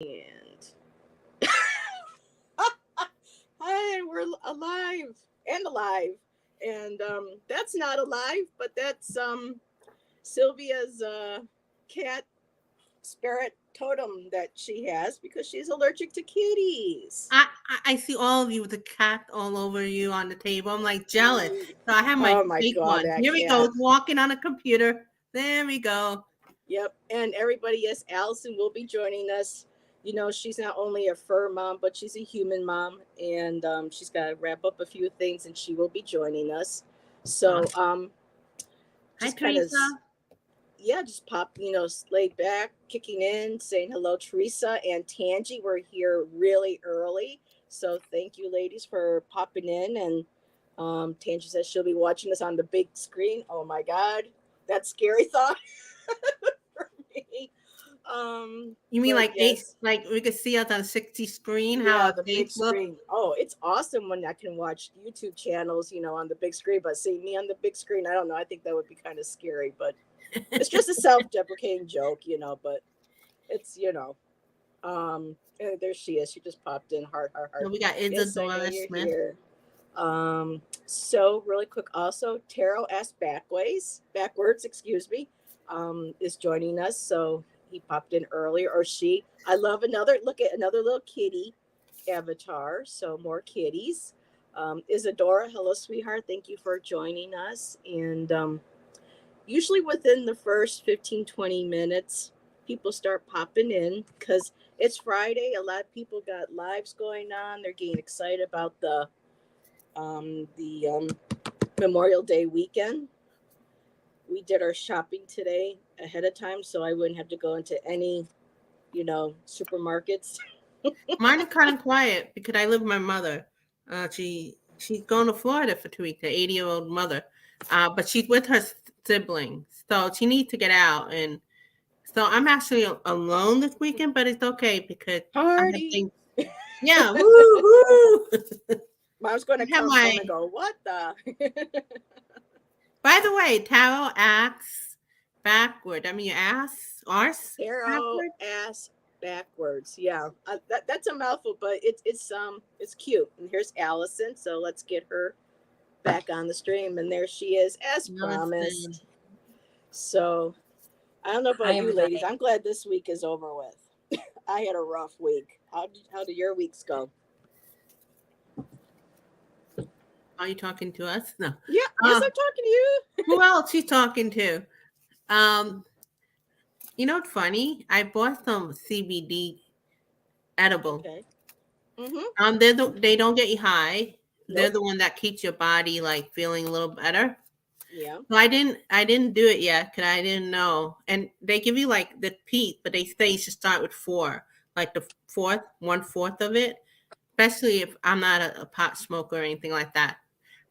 And hi, we're alive and alive. And that's not alive, but that's Sylvia's cat spirit totem that she has because she's allergic to kitties. I see all of you with the cat all over you on the table. I'm like jealous. So I have my Oh my fake god, one. that Here we go. cat. It's walking on a computer. There we go. Yep. And everybody, yes, Allyson will be joining us. You know, she's not only a fur mom, but she's a human mom. And she's got to wrap up a few things and she will be joining us. So Awesome. Hi, just kind of, Teresa. yeah, just pop, laid back, kicking in, saying hello, Teresa and Tangi. We're here really early. So thank you, ladies, for popping in. And Tangi says she'll be watching us on the big screen. Oh my God, that scary thought for me. You mean But like yes, like we could see us on 60 screen, how yeah, our the big face look? screen. Oh, it's awesome when I can watch YouTube channels, on the big screen. But see me on the big screen, I don't know. I think that would be kind of scary. But it's just a self-deprecating joke, But it's, there she is. She just popped in. Heart, heart, So heart. we got Yes, I know Isadora you're Smith. here. So really quick, also Taro S backwards, excuse me, is joining us. So he popped in earlier, or she. I love look at another little kitty avatar. So more kitties. Isadora, hello, sweetheart. Thank you for joining us. And usually within the first 15, 20 minutes, people start popping in because it's Friday. A lot of people got lives going on. They're getting excited about the Memorial Day weekend. We did our shopping today ahead of time, so I wouldn't have to go into any, supermarkets. Mine is kind of quiet because I live with my mother. She's going to Florida for 2 weeks. Her 80-year-old mother, but she's with her siblings, so she needs to get out. And so I'm actually alone this weekend, but it's okay because I have Party. things. Yeah, woo woo. Mom's going I to have come my. home and go, what the? By the way, tarot acts backward. I mean, ass arse Arrow backward. ass backwards. Yeah, that's a mouthful, but it's cute. And here's Allyson. So let's get her back on the stream, and there she is, as Allyson. promised. So I don't know Hi, about you, ladies. everybody. I'm glad this week is over with. I had a rough week. How did your weeks go? Are you talking to us? No. Yeah, yes, I'm talking to you. Who else you talking to? Um, you know what's funny? I bought some CBD edible. Okay. Mm-hmm. They don't get you high. They're Nope. the one that keeps your body like feeling a little better. Yeah. So I didn't do it yet because I didn't know. And they give you like the peak, but they say you should start with 4, like the fourth, 1/4 of it. Especially if I'm not a pot smoker or anything like that.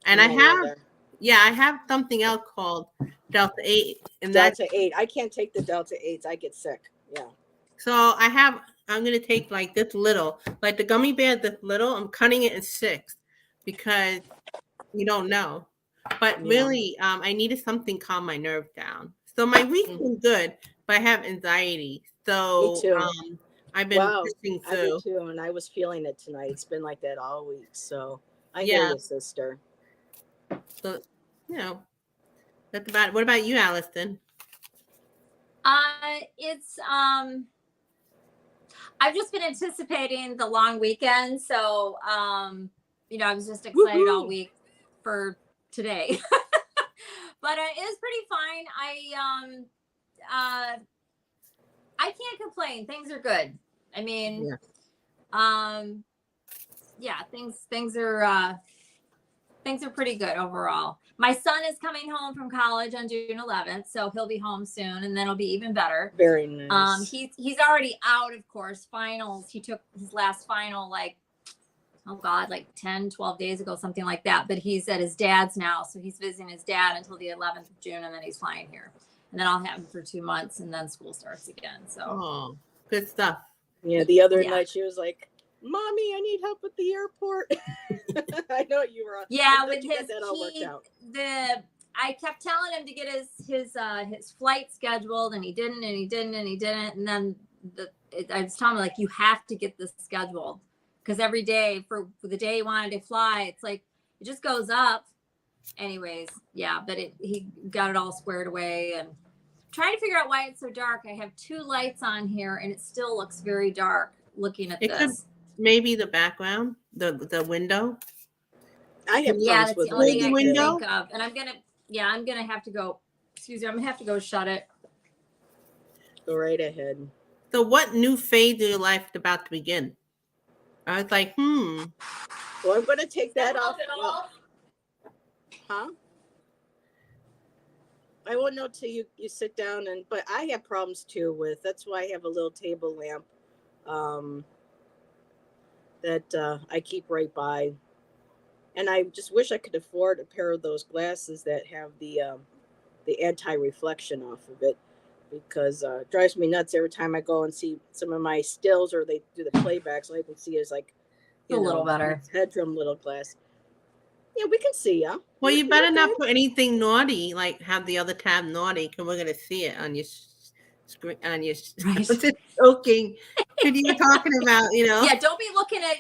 And I Me have, neither. yeah, I have something else called Delta 8, and that Delta 8. I can't take the Delta 8s. I get sick. Yeah. so I'm gonna take like this little, like the gummy bear this little. I'm cutting it in 6 because you don't know. But Yeah. really, I needed something calm my nerves down. So my week's Mm. been good, but I have anxiety. Me So too. I've been Wow. pushing I do through. too. And I was feeling it tonight. It's been like that all week. So I hear Yeah. you, sister. So you know, that's about it. What about you, Alliston? It's I've just been anticipating the long weekend, so I was just excited all Woohoo. week for today. But it was pretty fine. I can't complain. Things are good. I mean, Yeah. yeah, things are pretty good overall. My son is coming home from college on June 11th, so he'll be home soon, and then it'll be even better. Very nice. He's already out of course finals. He took his last final like 10, 12 days ago, something like that. But he's at his dad's now, so he's visiting his dad until the 11th of June, and then he's flying here. And then I'll have him for 2 months, and then school starts again. So Oh, good stuff. Yeah, the other night she was like, "Mommy, I need help at the airport." I know you were. Yeah, with his that all worked out. I kept telling him to get his flight scheduled, and he didn't, and then I was telling him, like, you have to get this scheduled, because every day for the day he wanted to fly, it's like it just goes up. Anyways, yeah, but he got it all squared away, and trying to figure out why it's so dark. I have 2 lights on here and it still looks very dark looking at It could this. maybe the background, the window. I have Yeah, problems that's with the only lighting thing I the can too. window. think of. And I'm gonna have to go, excuse me, I'm gonna have to go shut it. Go right ahead. So what new phase of your life is about to begin? I was like, Well, I'm going to take that off. Huh? I won't know till you sit down, but I have problems too with. That's why I have a little table lamp that I keep right by, and I just wish I could afford a pair of those glasses that have the anti-reflection off of it, because it drives me nuts every time I go and see some of my stills or they do the playbacks. All I can see is like, A little better. headroom little glass. Yeah, we can see ya. well, you You're better not good. put anything naughty, like have the other tab naughty, because we're gonna see it on your screen. On your Right. I was just joking. Because you were talking about, Yeah, don't be looking at,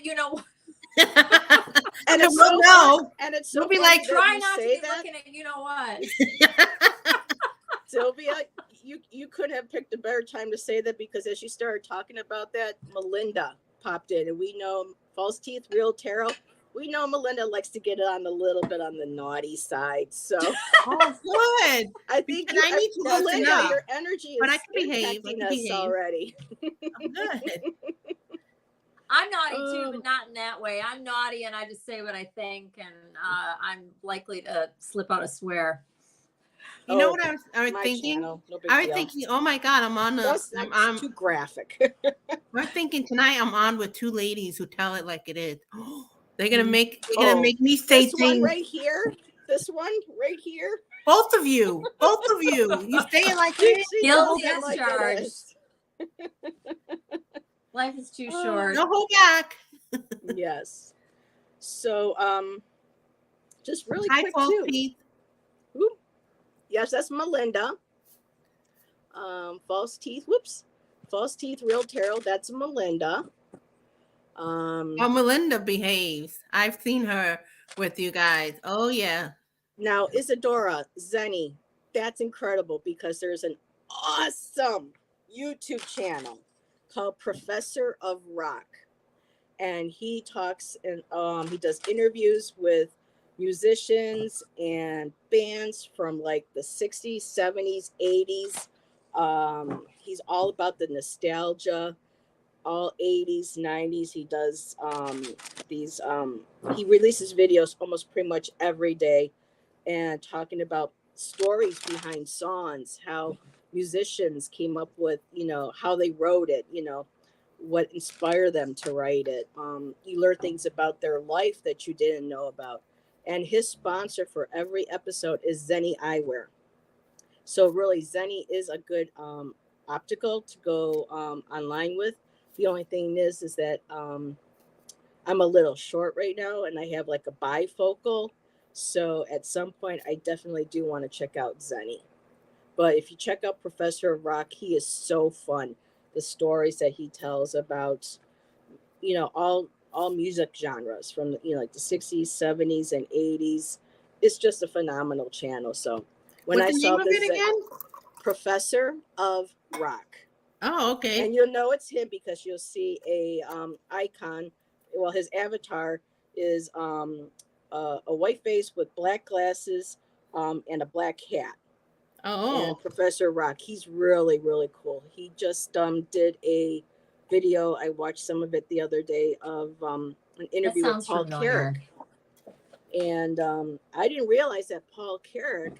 And it's Well, so no. fun, and it's so You'll be funny like, that try you not to say be that. looking at what. Sylvia, you couldn't have picked a better time to say that, because as you started talking about that, Melinda popped in, and we know false teeth, real tarot. We know Melinda likes to get it on a little bit on the naughty side. So oh, good. I think Because I need to loosen Melinda, up. your energy But I is can behave. I impacting can us behave. already. I'm good. I'm naughty too, but not in that way. I'm naughty and I just say what I think, and I'm likely to slip out a swear. You know what I was My thinking? channel, no big I was deal. thinking, oh my God, I'm on the. That's not too graphic. I'm thinking tonight I'm on with 2 ladies who tell it like it is. They're gonna make me say This one things. right here. This one right here. Both of you. You say it like it is. Guilty It as like it charged. is. Life is too short. No hold back. Yes. So just really Hi, quick false too. teeth. Ooh. Yes, that's Melinda. False teeth. Whoops. False teeth, real tarot. That's Melinda. Oh, Melinda behaves. I've seen her with you guys. Oh yeah. Now Isadora Zenny. That's incredible, because there's an awesome YouTube channel called Professor of Rock, and he talks and he does interviews with musicians and bands from like the 60s, 70s, 80s. He's all about the nostalgia, all 80s, 90s. He does these he releases videos almost pretty much every day, and talking about stories behind songs, how musicians came up with, how they wrote it, what inspired them to write it. You learn things about their life that you didn't know about. And his sponsor for every episode is Zenny Eyewear. So really, Zenny is a good optical to go online with. The only thing is that I'm a little short right now, and I have like a bifocal. So at some point, I definitely do want to check out Zenny. But if you check out Professor of Rock, he is so fun. The stories that he tells about, all music genres from like the 60s, 70s, and 80s. It's just a phenomenal channel. So when What's I the saw name of this, it again? Professor of Rock. Oh, okay. And you'll know it's him because you'll see a icon. Well, his avatar is a white face with black glasses and a black hat. Oh. And Professor Rock, he's really, really cool. He just did a video. I watched some of it the other day of an interview with Paul Carrick. And I didn't realize that Paul Carrick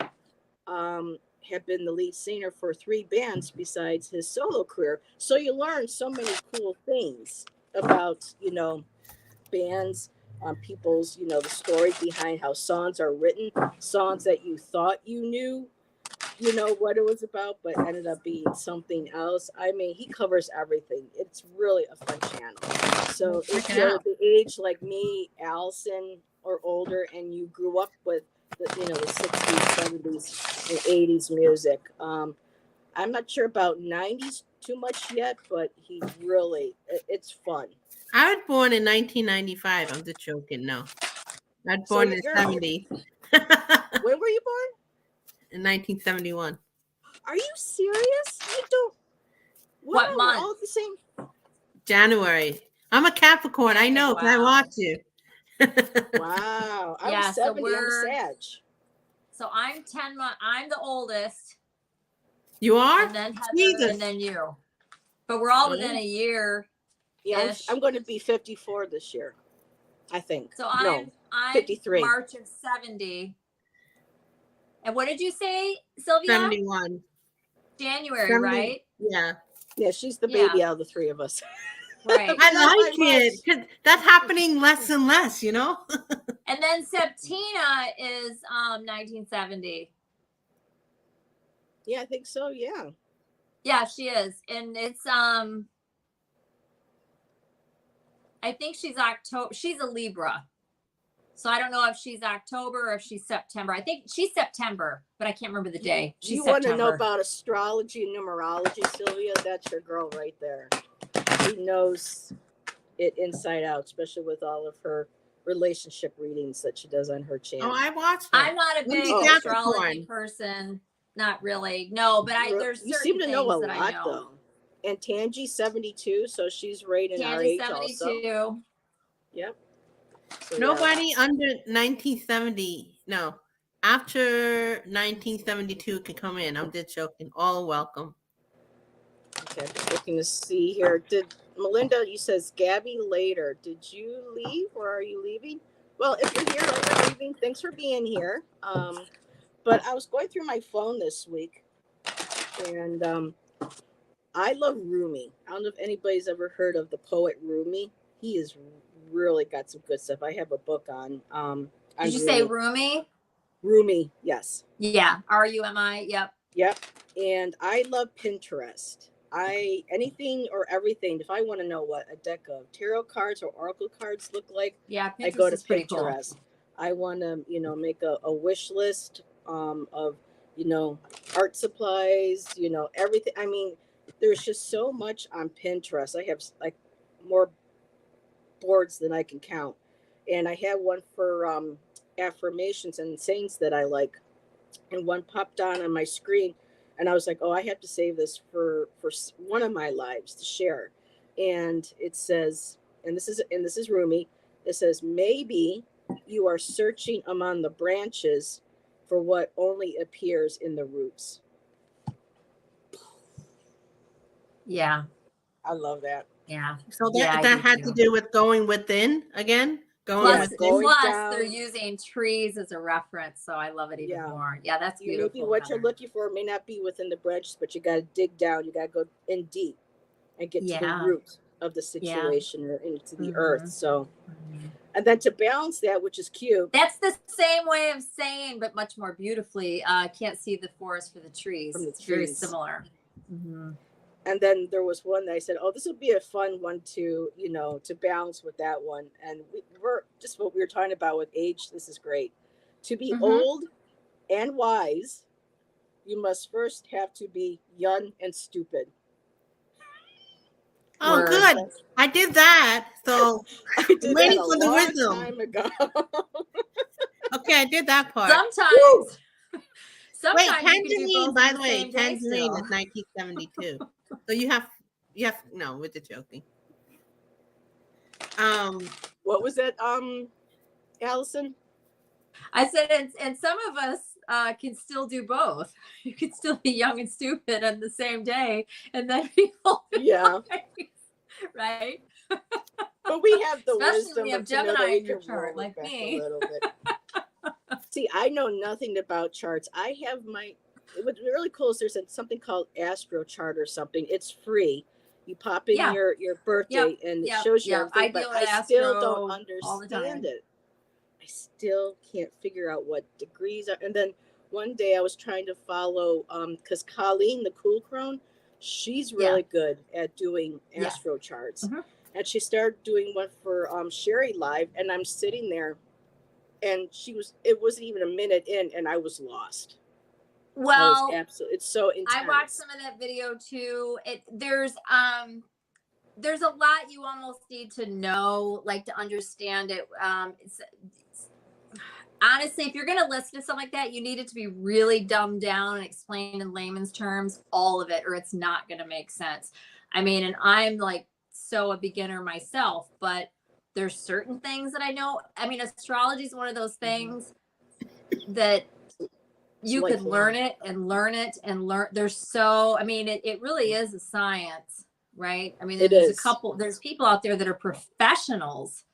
had been the lead singer for 3 bands besides his solo career. So you learn so many cool things about, bands, people's, the story behind how songs are written, songs that you thought you knew, what it was about, but ended up being something else. I mean, he covers everything. It's really a fun channel. So if you're the age like me, Allyson, or older, and you grew up with the 60s, 70s, and 80s music, I'm not sure about 90s too much yet, but he it's fun. I was born in 1995. I'm just joking. No, I was So born in the you're 70s. when were you born? In 1971. Are you serious? You don't. What Wow, we're month? all the same. January. I'm a Capricorn. I know, 'cause I Wow. watch you. Wow, I Yeah, was so 70. I'm a we're- Sag. So I'm 10 months. I'm the oldest, You are? and then Heather, Jesus. and then you. But we're all within a year. Yeah, Ish. I'm going to be 54 this year, I think. So No, I'm 53. March of 70. And what did you say, Sylvia? 71. January, 70. right? Yeah. Yeah, she's the Yeah. baby out of the three of us. Right. I Not like by it. 'Cause that's happening less and less, you know? And then Septina is 1970. Yeah, I think so. Yeah. Yeah, she is. And it's I think she's October. She's a Libra. So I don't know if she's October or if she's September. I think she's September, but I can't remember the day. Do She's you want to know September. about astrology and numerology, Sylvia? That's your girl right there. She knows it inside out, especially with all of her relationship readings that she does on her channel. Oh, I watched I'm her. not a big Oh, astrology person. Not really. No, but there's certain you seem to know a things that lot I know. though. And Tangi's 72, so she's right in our Tangi's age 72. also. Yep. So, Nobody under 1970. No. After 1972 can come in. I'm just joking. All welcome. Okay, just looking to see here. Did Melinda, you says Gabby later. Did you leave or are you leaving? Well, if you're here or you're leaving, thanks for being here. But I was going through my phone this week and I love Rumi. I don't know if anybody's ever heard of the poet Rumi. He is really got some good stuff. I have a book on Did you say Rumi? Rumi, yes. Yeah. Rumi. Yep. Yep. And I love Pinterest. Anything or everything. If I want to know what a deck of tarot cards or oracle cards look like, Yeah, Pinterest I go to is pretty cool. Pinterest. I want to, make a wish list of, art supplies, everything. I mean, there's just so much on Pinterest. I have like more boards than I can count. And I have one for affirmations and sayings that I like. And one popped on my screen. And I was like, oh, I have to save this for one of my lives to share. And it says, and this is Rumi. It says, maybe you are searching among the branches for what only appears in the roots. Yeah. I love that. Yeah. So Yeah, that had to do with going within again? Plus, going down. they're using trees as a reference, so I love it even more. Yeah, that's beautiful. Maybe what you're looking for may not be within the branches, but you got to dig down. You got to go in deep and get to the root of the situation or into the earth. So, and then to balance that, which is cute. That's the same way of saying, but much more beautifully. Can't see the forest for the trees. It's very similar. Mm-hmm. And then there was one that I said, oh, this would be a fun one to, to balance with that one. And we're just what we were talking about with age. This is great. To be old and wise, you must first have to be young and stupid. Oh, good. I did that. So I did waiting that for the wisdom. Time ago. Okay, I did that part. Sometimes. Wait, Tangerine, by the way, Tangerine is 1972. So you have no, we're just joking. What was that, Allyson? I said, and some of us can still do both. You could still be young and stupid on the same day, and then be old. Yeah. Right. But we have the especially wisdom when you have to know Gemini that we in your can chart, roll it like back me. a little bit. See, I know nothing about charts. I have what's really cool is there's something called Astro Chart or something. It's free. You pop in your birthday and it shows you everything, but I still don't understand it. I still can't figure out what degrees are. And then one day I was trying to follow, because Colleen, the Cool Crone, she's really good at doing Astro Charts. And she started doing one for Sherry Live, and I'm sitting there and it wasn't even a minute in and I was lost. Well, It's so intense. I watched some of that video too. There's a lot you almost need to know, like, to understand it. Honestly, if you're going to listen to something like that, you need it to be really dumbed down and explained in layman's terms, all of it, or it's not going to make sense. I mean, and I'm like so a beginner myself, but there's certain things that I know. I mean, astrology is one of those things that you could learn it and learn it and learn. I mean, it really is a science, right? I mean, there's people out there that are professionals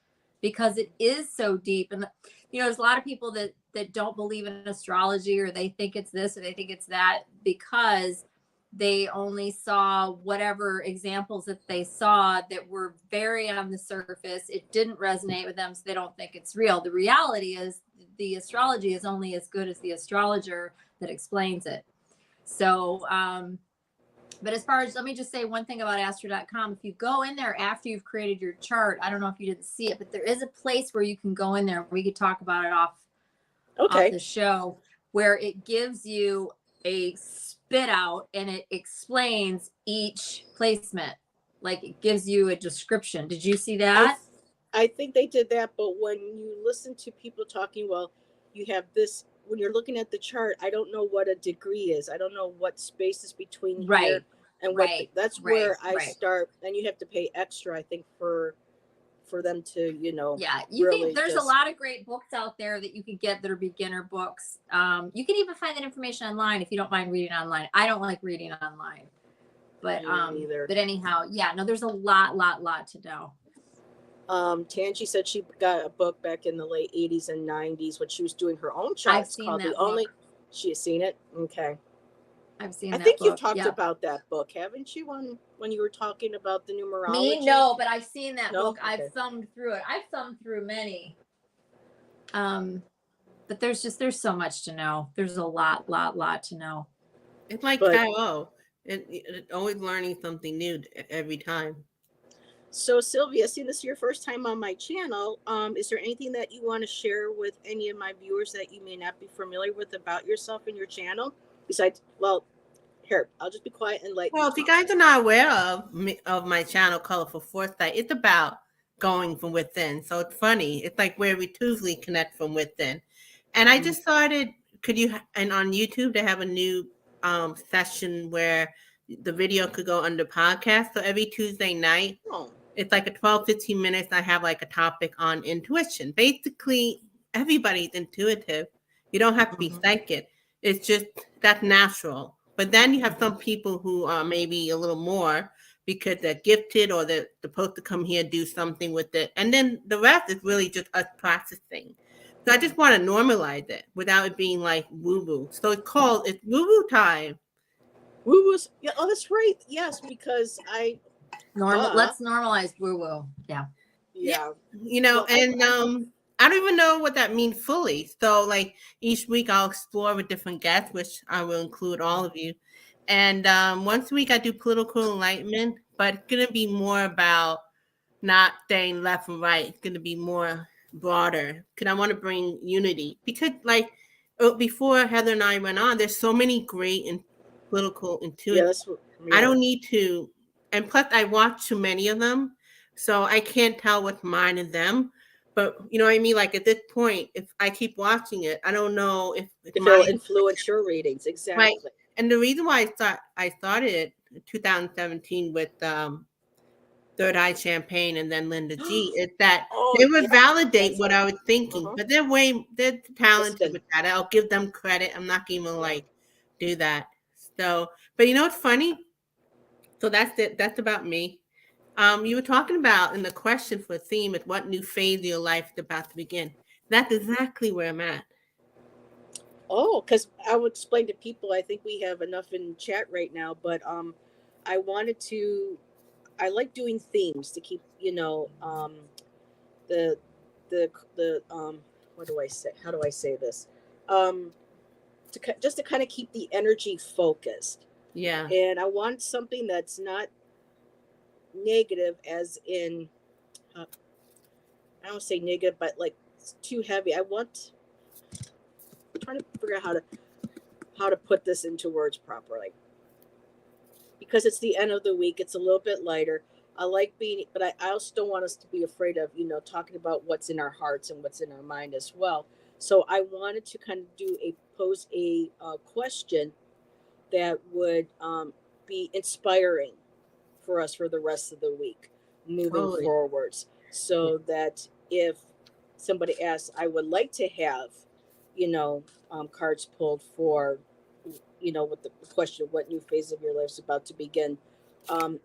because it is so deep. And, there's a lot of people that don't believe in astrology, or they think it's this or they think it's that, because they only saw whatever examples that they saw that were very on the surface. It didn't resonate with them, so they don't think it's real. The reality is the astrology is only as good as the astrologer that explains it. So, but as far as, let me just say one thing about astro.com. If you go in there after you've created your chart, I don't know if you didn't see it, but there is a place where you can go in there. We could talk about it off the show, where it gives you a spit out and it explains each placement. Like, it gives you a description. Did you see that? I think they did that, but when you listen to people talking, well, you have this, when you're looking at the chart, I don't know what a degree is. I don't know what space is between here and that's where I start. And you have to pay extra, I think, for them to, there's a lot of great books out there that you can get that are beginner books. You can even find that information online if you don't mind reading online. I don't like reading online, but anyhow, there's a lot to know. Tangi said she got a book back in the late 80s and 90s when she was doing her own chart. I've seen that book. She has seen it. Okay. I've seen I that think book. you've talked about that book, haven't you, when you were talking about the numerology? Me? No, but I've seen that book. Okay. I've thumbed through it. I've thumbed through many. But there's so much to know. There's a lot to know. It's like tarot. It's always learning something new every time. So, Silvia, seeing this is your first time on my channel, is there anything that you want to share with any of my viewers that you may not be familiar with about yourself and your channel? Besides, well, here, I'll just be quiet and let Well, if you guys are not aware of my channel, Colorful Foresight, it's about going from within. So it's funny. It's like where we Tuesday connect from within. And I just started, and on YouTube, they have a new session where the video could go under podcast. So every Tuesday night, it's like a 12-15 minutes. I have like a topic on intuition. Basically, everybody's intuitive. You don't have to be psychic. It's just, that's natural. But then you have some people who are maybe a little more because they're gifted or they're supposed to come here, do something with it. And then the rest is really just us practicing. So I just want to normalize it without it being like woo-woo. So it's woo-woo time. Woo-woo's, yeah, oh, that's right. Yes, because let's normalize woo-woo. Yeah. And I don't even know what that means fully. So like each week I'll explore with different guests, which I will include all of you. And once a week I do political enlightenment, but it's going to be more about not staying left and right. It's going to be more broader because I want to bring unity. Because like before Heather and I went on, there's so many great and political intuitives. I don't need to. And plus I watch too many of them. So I can't tell what's mine and them. But you know what I mean? Like at this point, if I keep watching it, I don't know if it'll influence your readings. Exactly. Right. And the reason why I started it in 2017 with Third Eye Champagne and then Linda G is that they would validate what I was thinking. But they're talented with that. I'll give them credit. I'm not even like do that. So, but you know what's funny? So that's it. That's about me. You were talking about, and the question for theme is what new phase of your life is about to begin. That's exactly where I'm at. Oh, because I would explain to people, I think we have enough in chat right now, but I like doing themes to keep, the what do I say? How do I say this? Just to kind of keep the energy focused. Yeah. And I want something that's not negative, as in I don't say negative, but like it's too heavy. I'm trying to figure out how to how to put this into words properly. Because it's the end of the week, it's a little bit lighter. I like being, but I also don't want us to be afraid of, talking about what's in our hearts and what's in our mind as well. So I wanted to kind of pose a question that would be inspiring for us for the rest of the week moving Totally. forwards. So that if somebody asks, I would like to have, cards pulled for, with the question of what new phase of your life is about to begin.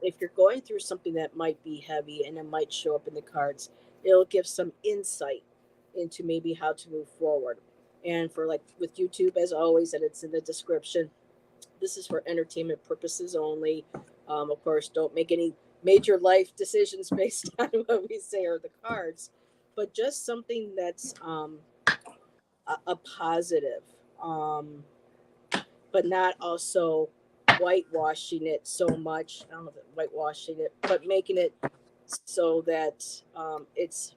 If you're going through something that might be heavy and it might show up in the cards, it'll give some insight into maybe how to move forward. And for like with YouTube, as always, and it's in the description, this is for entertainment purposes only. Of course, don't make any major life decisions based on what we say or the cards, but just something that's a positive, but not also whitewashing it so much. I don't know if whitewashing it, but making it so that it's.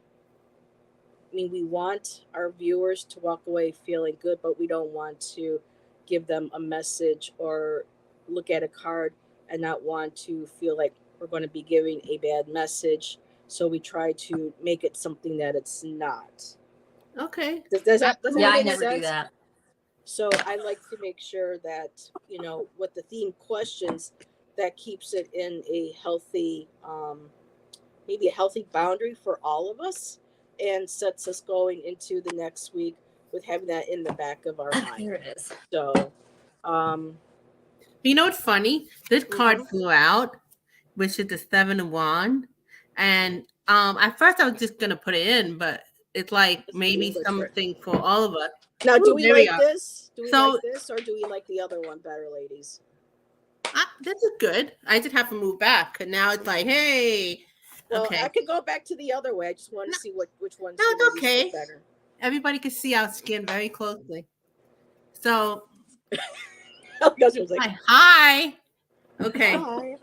I mean, we want our viewers to walk away feeling good, but we don't want to give them a message or look at a card and not want to feel like we're going to be giving a bad message. So we try to make it something that it's not. Okay. Does that Yeah, I make never do sense? that. So I like to make sure that, with the theme questions, that keeps it in a healthy, maybe a healthy boundary for all of us, and sets us going into the next week with having that in the back of our mind. Here it is. So, You know what's funny? This card flew out, which is the 7 of Wands. And at first I was just going to put it in, but it's like maybe something for all of us. Now, do we like this? Do we So- like this, or do we like the other one better, ladies? This is good. I just have to move back. And now it's like, hey. Well, Okay. I could go back to the other way. I just want to see which one's No, it's okay. better. Everybody can see our skin very closely. So, was like, hi. Okay. hi.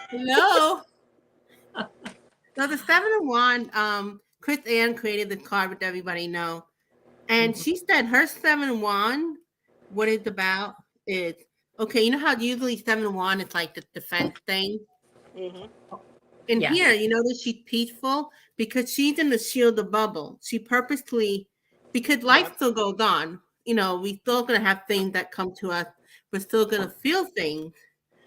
Hello. So the 7 of Wands, Chris Ann created the card, which everybody know. And she said her 7 of Wands, what it's about is, okay, you know how usually 7 of Wands is like the defense thing? Mm-hmm. And Yes. here, you notice she's peaceful because she's in the shield of bubble. She purposely, because life still goes on. We still going to have things that come to us. We're still going to feel things.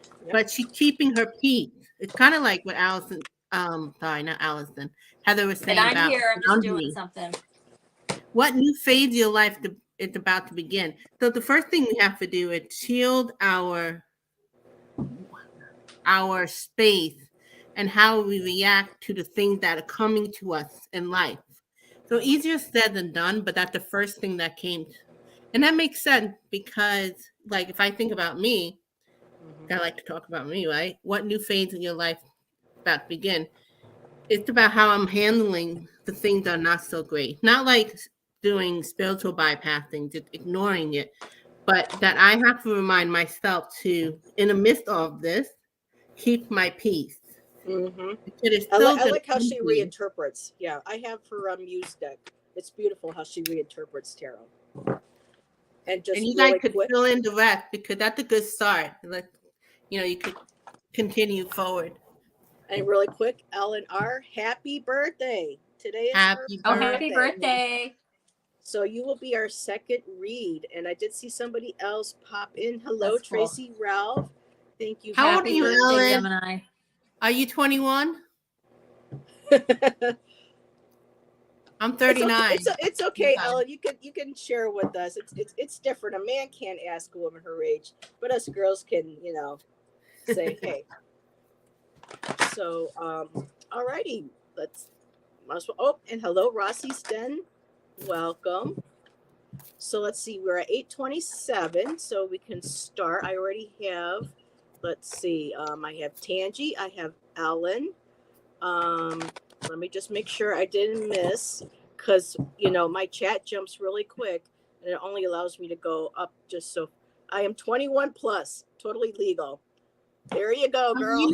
Yep. But she's keeping her peace. It's kind of like what Allyson, sorry, not Allyson, Heather was saying And I'm about here. I'm just doing boundaries. something. What new phase of your life is about to begin? So the first thing we have to do is shield our space and how we react to the things that are coming to us in life. So easier said than done, but that's the first thing that came. And that makes sense because, like, if I think about me, I like to talk about me, right? What new phase in your life about to begin? It's about how I'm handling the things that are not so great. Not like doing spiritual bypassing, just ignoring it, but that I have to remind myself to, in the midst of this, keep my peace. Mm-hmm. I like how she reinterprets. Yeah, I have her Muse deck. It's beautiful how she reinterprets tarot. And you guys could fill in the rest because that's a good start. Like, you could continue forward. And really quick, Ellen R., happy birthday. Today is happy her birthday. Happy birthday. So you will be our second read. And I did see somebody else pop in. Hello, That's cool. Tracy Ralph. Thank you. How old are you, Ellen? Gemini. Are you 21? I'm 39. It's okay, Ellen. You can share with us. It's different. A man can't ask a woman her age, but us girls can, say hey. So, alrighty, and hello, Rossi Sten. Welcome. So let's see, we're at 8:27, so we can start. I already have, let's see, I have Tangi, I have Ellen. Let me just make sure I didn't miss, because, my chat jumps really quick, and it only allows me to go up just so. I am 21 plus, totally legal. There you go, girl.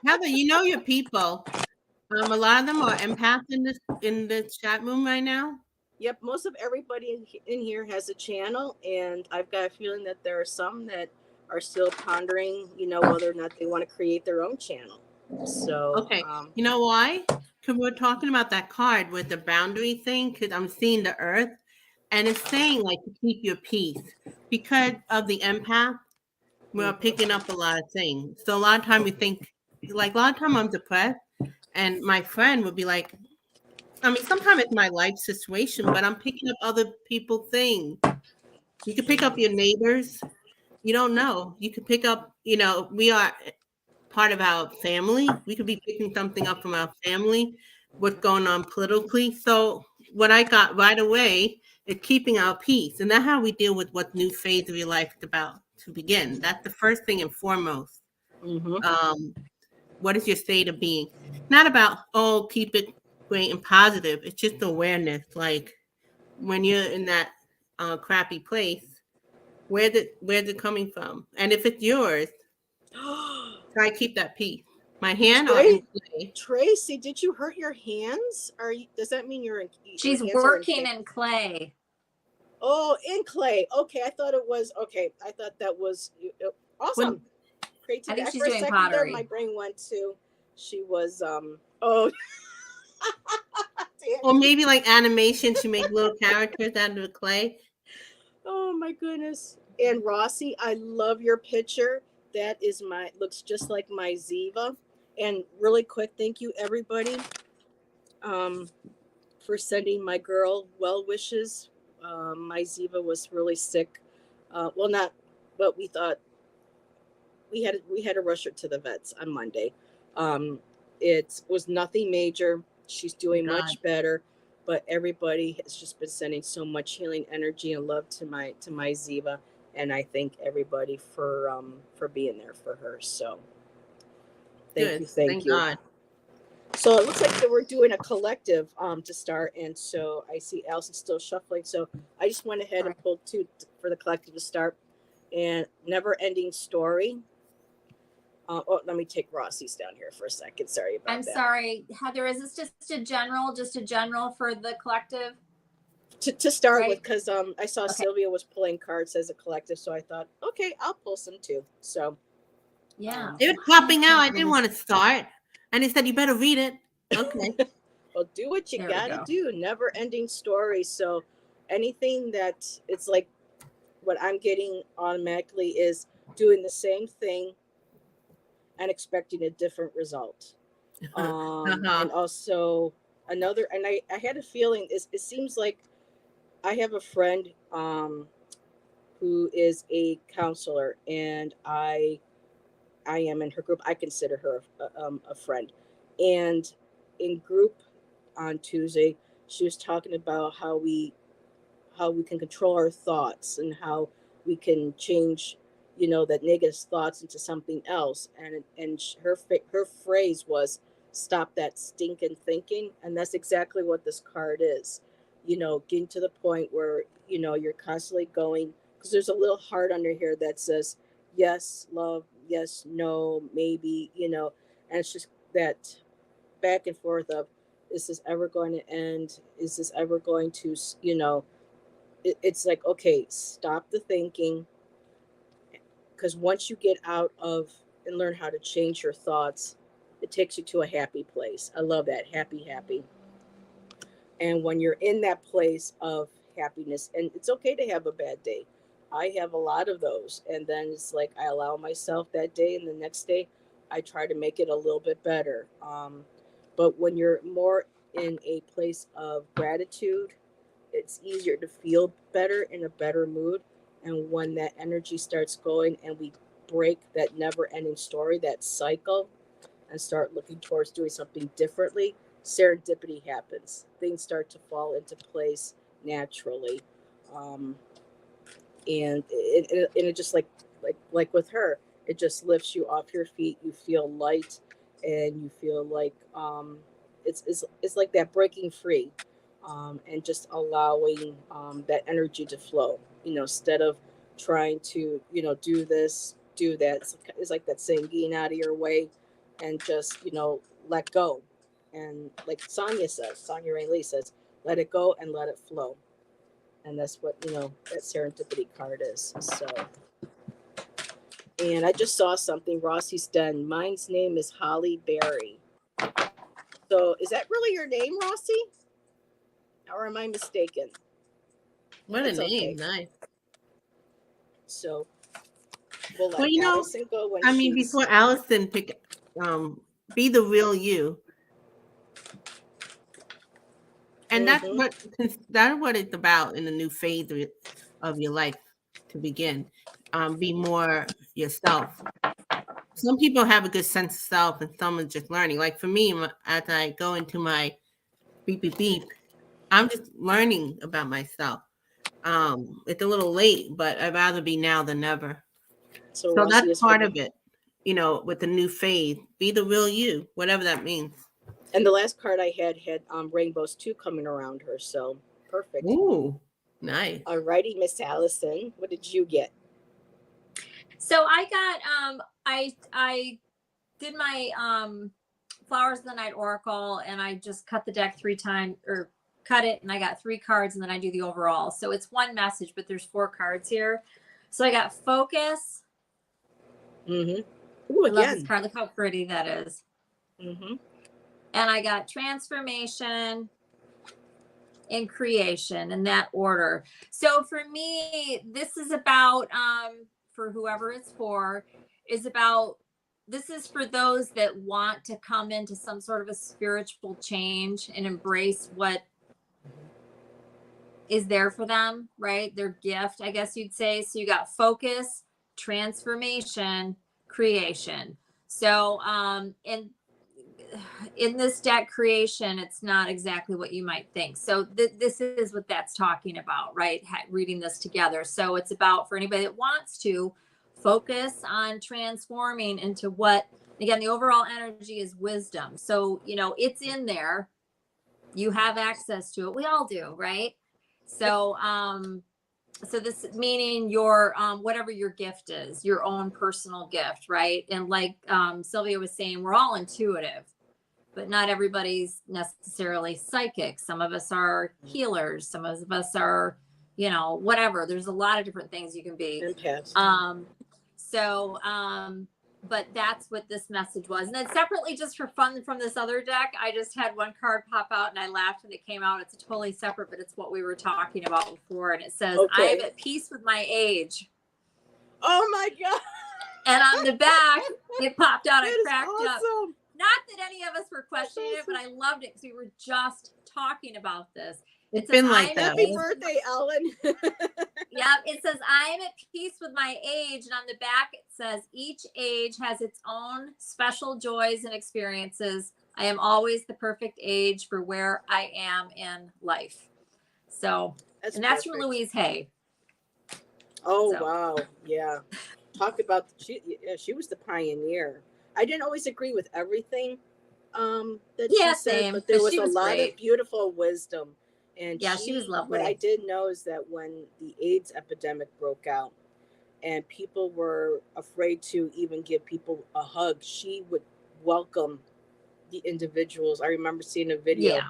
Heather, your people. A lot of them are empaths in the chat room right now. Yep, most of everybody in here has a channel, and I've got a feeling that there are some that are still pondering, whether or not they want to create their own channel. So, Okay. You know why? Because we're talking about that card with the boundary thing, because I'm seeing the earth and it's saying like to keep your peace. Because of the empath, we're picking up a lot of things. So a lot of time we think, like a lot of time I'm depressed, and my friend would be like, I mean, sometimes it's my life situation, but I'm picking up other people's things. You can pick up your neighbors. You don't know. You could pick up, we are part of our family. We could be picking something up from our family, what's going on politically. So what I got right away is keeping our peace. And that's how we deal with what new phase of your life is about to begin. That's the first thing and foremost. mm-hmm. What is your state of being? Not about, oh, keep it great and positive. It's just awareness. Like when you're in that crappy place, where's it coming from? And if it's yours, try to keep that peace. My hand or in play? Tracy, did you hurt your hands? Does that mean your She's hands working in clay. Oh, in clay. Okay, I thought it was okay. I thought that was awesome. Creativity. I think she's For a doing second pottery. there, my brain went to she was oh Or maybe like animation to make little characters out of the clay. Oh my goodness. And Rossi, I love your picture. That is looks just like my Ziva. And really quick, thank you everybody for sending my girl well wishes. My Ziva was really sick. Well, not, but we thought we had to rush her to the vets on Monday. It was nothing major. She's doing much better, but everybody has just been sending so much healing energy and love to my Ziva, and I thank everybody for being there for her. So thank you. God. So it looks like that we're doing a collective to start, and so I see Allyson still shuffling. So I just went ahead and pulled two for the collective to start, and never ending story. Let me take Rossi's down here for a second. Sorry about that. I'm sorry, Heather. Is this just a general for the collective? To start with, because I saw Silvia was pulling cards as a collective, so I thought, okay, I'll pull some too. So yeah, it was popping out. I didn't want to start, and he said, "You better read it." Okay. Well, do what you gotta do. Never ending story. So anything that it's like, what I'm getting automatically is doing the same thing and expecting a different result. And also another, and I had a feeling it seems like I have a friend who is a counselor, and I am in her group. I consider her a friend. And in group on Tuesday, she was talking about how we can control our thoughts and how we can change, that negative thoughts into something else. And her phrase was, "Stop that stinking thinking," and that's exactly what this card is. Getting to the point where you're constantly going, because there's a little heart under here that says yes, love, yes, no, maybe, and it's just that back and forth of, is this ever going to end? Is this ever going to, it's like, okay, stop the thinking, because once you get out of and learn how to change your thoughts, it takes you to a happy place. I love that, happy. And when you're in that place of happiness, and it's okay to have a bad day, I have a lot of those, and then it's like I allow myself that day, and the next day I try to make it a little bit better. But when you're more in a place of gratitude, it's easier to feel better, in a better mood. And when that energy starts going and we break that never ending story, that cycle, and start looking towards doing something differently, serendipity happens. Things start to fall into place naturally. And it just like with her, it just lifts you off your feet. You feel light, and you feel like it's like that breaking free, and just allowing that energy to flow. Instead of trying to do this, do that. It's like that saying, getting out of your way, and just let go. And like Sonia Ray Lee says, let it go and let it flow. And that's what, that serendipity card is. So, and I just saw something Rossi's done. Mine's name is Holly Berry. So is that really your name, Rossi? Or am I mistaken? What That's a name. okay. Nice. So we'll let Well, Allyson go when she's... before Allyson pick, be the real you. And that's what it's about in the new phase of your life to begin. Be more yourself. Some people have a good sense of self, and some are just learning. Like for me, as I go into my beep beep beep, I'm just learning about myself. It's a little late, but I'd rather be now than never. So that's part of it. With the new phase, be the real you, whatever that means. And the last card I had rainbows too coming around her. So perfect. Ooh, nice. All righty, Miss Allyson, what did you get? So I got I did my Flowers of the Night Oracle, and I just cut the deck 3 times, or cut it, and I got 3 cards, and then I do the overall. So it's one message, but there's 4 cards here. So I got focus. Ooh, I love this card. Look how pretty that is. And I got transformation and creation, in that order. So for me, this is about, for whoever it's for, this is for those that want to come into some sort of a spiritual change and embrace what is there for them, right? Their gift, I guess you'd say. So you got focus, transformation, creation. So, in this deck, creation, it's not exactly what you might think. So this is what that's talking about, right? Reading this together. So it's about, for anybody that wants to focus on transforming into what, again, the overall energy is wisdom. So, it's in there. You have access to it. We all do, right? So, so this meaning your, whatever your gift is, your own personal gift, right? And like Silvia was saying, we're all intuitive, but not everybody's necessarily psychic. Some of us are healers. Some of us are, whatever. There's a lot of different things you can be. But that's what this message was. And then separately, just for fun from this other deck, I just had one card pop out and I laughed when it came out. It's a totally separate, but it's what we were talking about before. And it says, I am at peace with my age. Oh my God. And on the back, it popped out. I cracked up. Not that any of us were questioning it, but I loved it because we were just talking about this. It's been like that. Happy birthday, Ellen. Yep. It says, I am at peace with my age. And on the back, it says, each age has its own special joys and experiences. I am always the perfect age for where I am in life. So, that's from Louise Hay. Oh, so. Wow. Yeah. Talk about, she was the pioneer. I didn't always agree with everything that she said, but there was a lot of beautiful wisdom. And she was lovely. What I did know is that when the AIDS epidemic broke out and people were afraid to even give people a hug, she would welcome the individuals. I remember seeing a video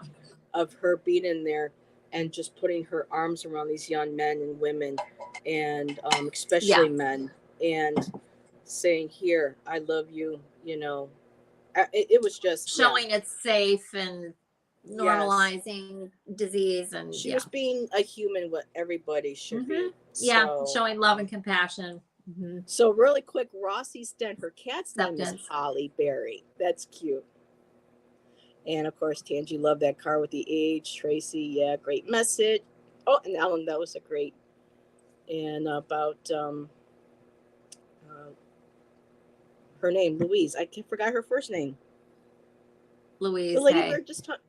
of her being in there and just putting her arms around these young men and women, and especially men, and saying, here, I love you, it was just showing it's safe and normalizing disease. And she was being a human, what everybody should be. Showing love and compassion. So really quick, Rossi's done. Her cat's name is Holly Berry. That's cute. And of course, Tangi loved that card with the age. Tracy, great message. Oh, and Ellen, that was a great. And about her name, Louise. I forgot her first name. Louise. The lady we're just talking.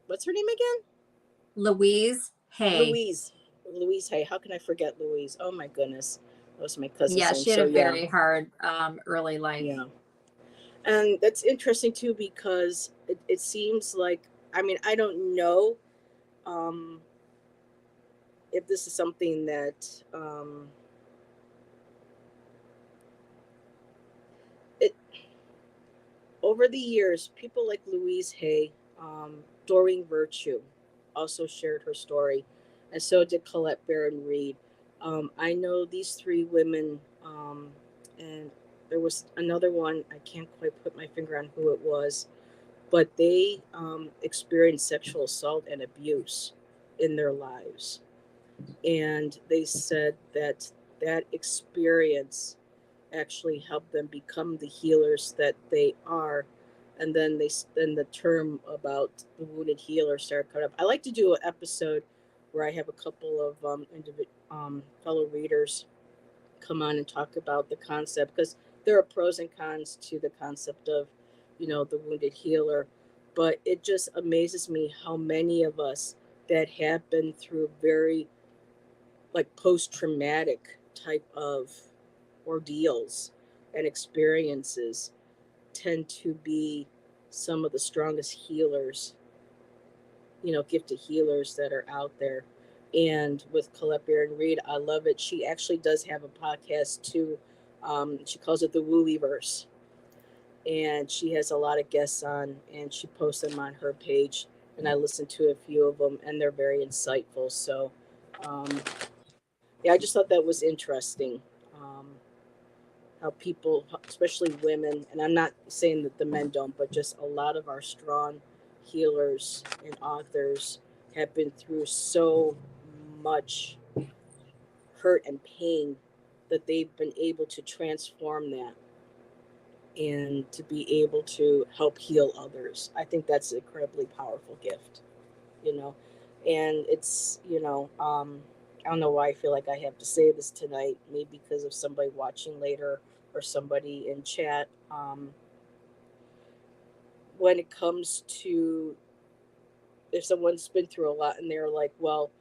What's her name again? Louise Hay. Louise Hay. How can I forget Louise? Oh my goodness. That was my cousin's name. She had a very hard early life. Yeah. And that's interesting too, because it seems like, I don't know if this is something that over the years, people like Louise Hay, Doreen Virtue, also shared her story, and so did Colette Baron Reed. I know these three women, and there was another one. I can't quite put my finger on who it was, but they experienced sexual assault and abuse in their lives, and they said that that experience actually help them become the healers that they are. And then the term about the wounded healer started coming up. I like to do an episode where I have a couple of fellow readers come on and talk about the concept, because there are pros and cons to the concept of, the wounded healer. But it just amazes me how many of us that have been through very like post-traumatic type of ordeals and experiences tend to be some of the strongest healers, gifted healers that are out there. And with Colette Baron Reed, I love it. She actually does have a podcast too. She calls it the Woolyverse. And she has a lot of guests on, and she posts them on her page. And I listened to a few of them, and they're very insightful. So, yeah, I just thought that was interesting. How people, especially women, and I'm not saying that the men don't, but just a lot of our strong healers and authors have been through so much hurt and pain that they've been able to transform that and to be able to help heal others. I think that's an incredibly powerful gift, and it's, I don't know why I feel like I have to say this tonight, maybe because of somebody watching later or somebody in chat. When it comes to if someone's been through a lot and they're like, well,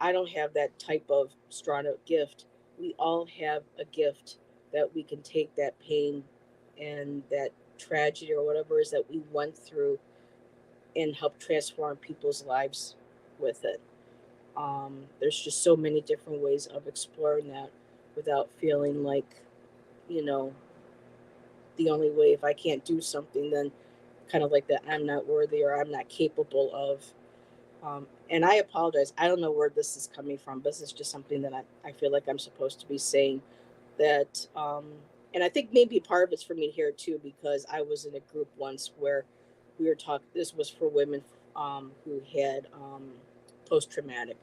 I don't have that type of strong gift. We all have a gift that we can take that pain and that tragedy or whatever it is that we went through and help transform people's lives with it. There's just so many different ways of exploring that without feeling like, the only way, if I can't do something, then kind of like that I'm not worthy or I'm not capable of. And I apologize. I don't know where this is coming from, but this is just something that I feel like I'm supposed to be saying that. And I think maybe part of it's for me to hear it too, because I was in a group once where we were talking, this was for women who had post-traumatic.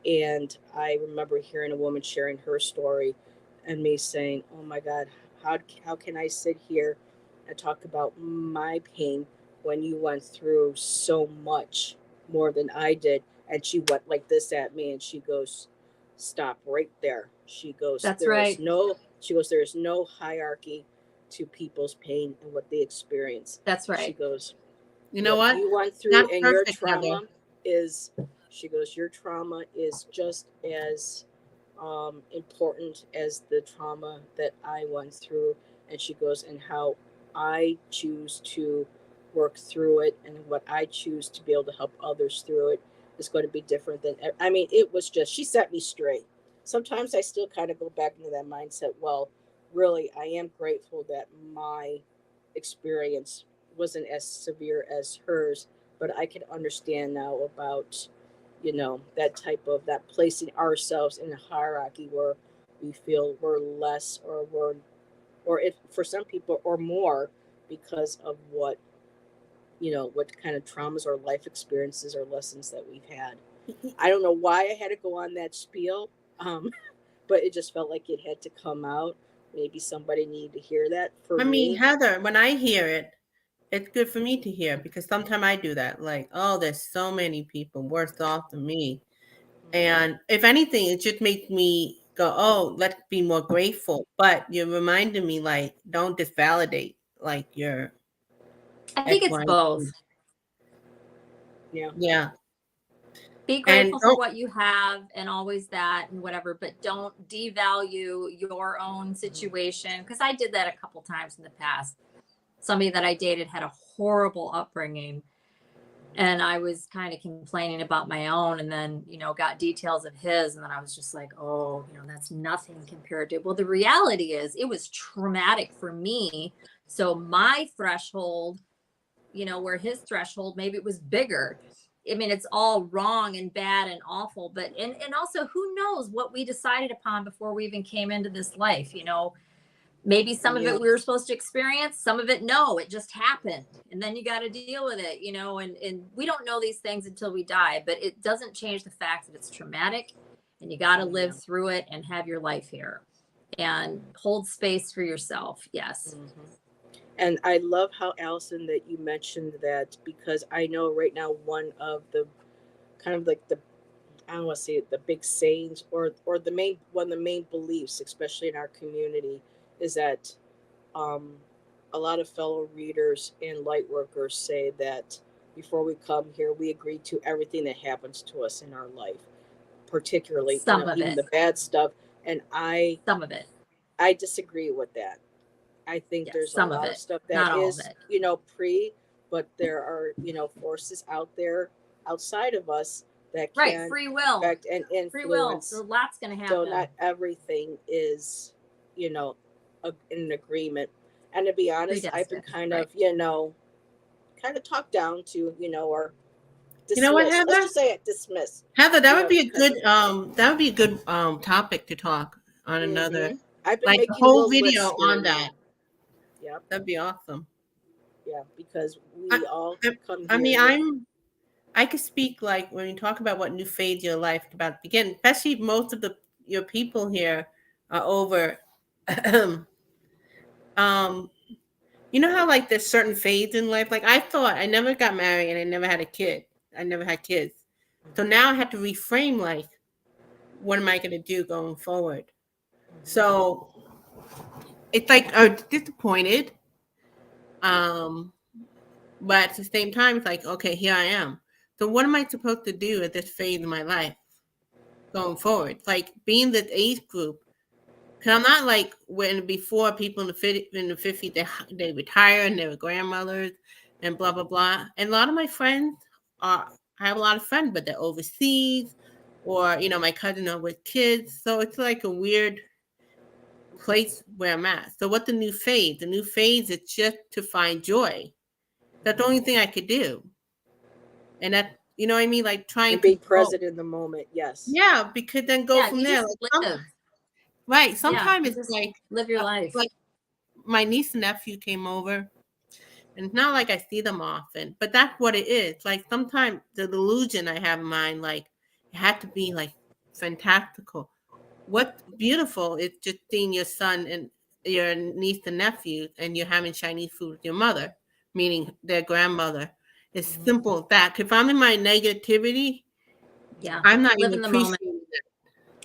And I remember hearing a woman sharing her story and me saying, oh my God, how can I sit here and talk about my pain when you went through so much more than I did? And she went like this at me and she goes, stop right there. She goes, That's right. There is no hierarchy to people's pain and what they experience. That's right. She goes, You know what? you went through Not and perfect, your trauma Heather. is, she goes, your trauma is just as important as the trauma that I went through. And she goes, and how I choose to work through it and what I choose to be able to help others through it is going to be different than, I mean, it was just, she set me straight. Sometimes I still kind of go back into that mindset. Well, really, I am grateful that my experience wasn't as severe as hers, but I can understand now about, that type of that placing ourselves in a hierarchy where we feel we're less or if for some people or more because of what kind of traumas or life experiences or lessons that we've had. I don't know why I had to go on that spiel, but it just felt like it had to come out. Maybe somebody needed to hear that. For I mean, me, Heather, when I hear it, it's good for me to hear because sometimes I do that. Like, oh, there's so many people worse off than me. And if anything, it just makes me go, oh, let's be more grateful. But you're reminding me, like, don't disvalidate, like, your I think X, it's Y, and both. Z. yeah. Yeah. Be And grateful for what you have and always that and whatever, but don't devalue your own situation. Because I did that a couple times in the past. Somebody that I dated had a horrible upbringing. And I was kind of complaining about my own and then, got details of his. And then I was just like, oh, that's nothing compared to. Well, the reality is it was traumatic for me. So my threshold, where his threshold, maybe it was bigger. I mean, it's all wrong and bad and awful, but and also who knows what we decided upon before we even came into this life, you know. Maybe some of it we were supposed to experience, some of it no, it just happened. And then you got to deal with it, you know, and we don't know these things until we die, but it doesn't change the fact that it's traumatic and you got to live through it and have your life here and hold space for yourself. Yes. And I love how, Allyson, that you mentioned that, because I know right now one of the kind of like the, I don't want to say it, the big sayings or the main one of the main beliefs, especially in our community, is that a lot of fellow readers and light workers say that before we come here, we agree to everything that happens to us in our life, particularly even the bad stuff. And some of it, I disagree with that. I think there's a lot of stuff that is, but there are, forces out there outside of us that can free will affect and influence. Free will. So lots going to happen. So not everything is, in agreement. And to be honest, I've been kind of talked down to, or dismissed. You know what, Heather? Let's just say it, dismissed. Heather, that would be a good topic to talk on another. I've been like making a whole video on that. Yeah, that'd be awesome. Yeah, because we all come here. I mean, I could speak like when you talk about what new phase your life is about to begin, especially most of your people here are over. You know how like there's certain phase in life. Like I thought I never got married and I never had a kid. I never had kids. So now I have to reframe like, what am I going to do going forward? So it's like I'm disappointed. But at the same time, it's like, okay, here I am. So what am I supposed to do at this phase in my life going forward? Like being this age group, because I'm not like when before people in the 50s, they retire and they were grandmothers and blah, blah, blah. And a lot of my friends I have a lot of friends, but they're overseas or, my cousin are with kids. So it's like a weird place where I'm at. So what's the new phase? The new phase is just to find joy. That's the only thing I could do. And that, you know what I mean? Like trying to be present in the moment. Yes. Yeah, because then go from there. Like, right. Sometimes it's like live your life. Like my niece and nephew came over, and it's not like I see them often, but that's what it is. Like sometimes the delusion I have in mind, like it had to be like fantastical. What's beautiful is just seeing your son and your niece and nephew, and you're having Chinese food with your mother, meaning their grandmother. It's simple as that. If I'm in my negativity, I'm not even appreciating that.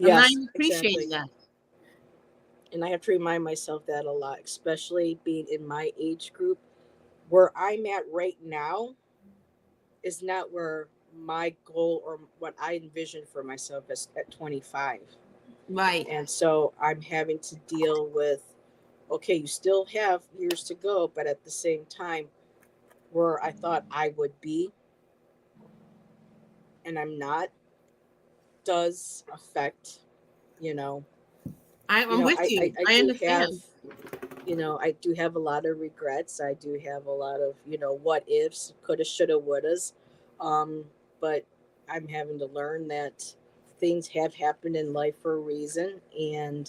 I'm not even appreciating that. And I have to remind myself that a lot, especially being in my age group. Where I'm at right now is not where my goal or what I envisioned for myself is at 25. Right. And so I'm having to deal with, okay, you still have years to go, but at the same time, where I thought I would be and I'm not, does affect, I'm with you. I understand. I do have a lot of regrets. I do have a lot of, what ifs, coulda, shoulda, wouldas. But I'm having to learn that things have happened in life for a reason. And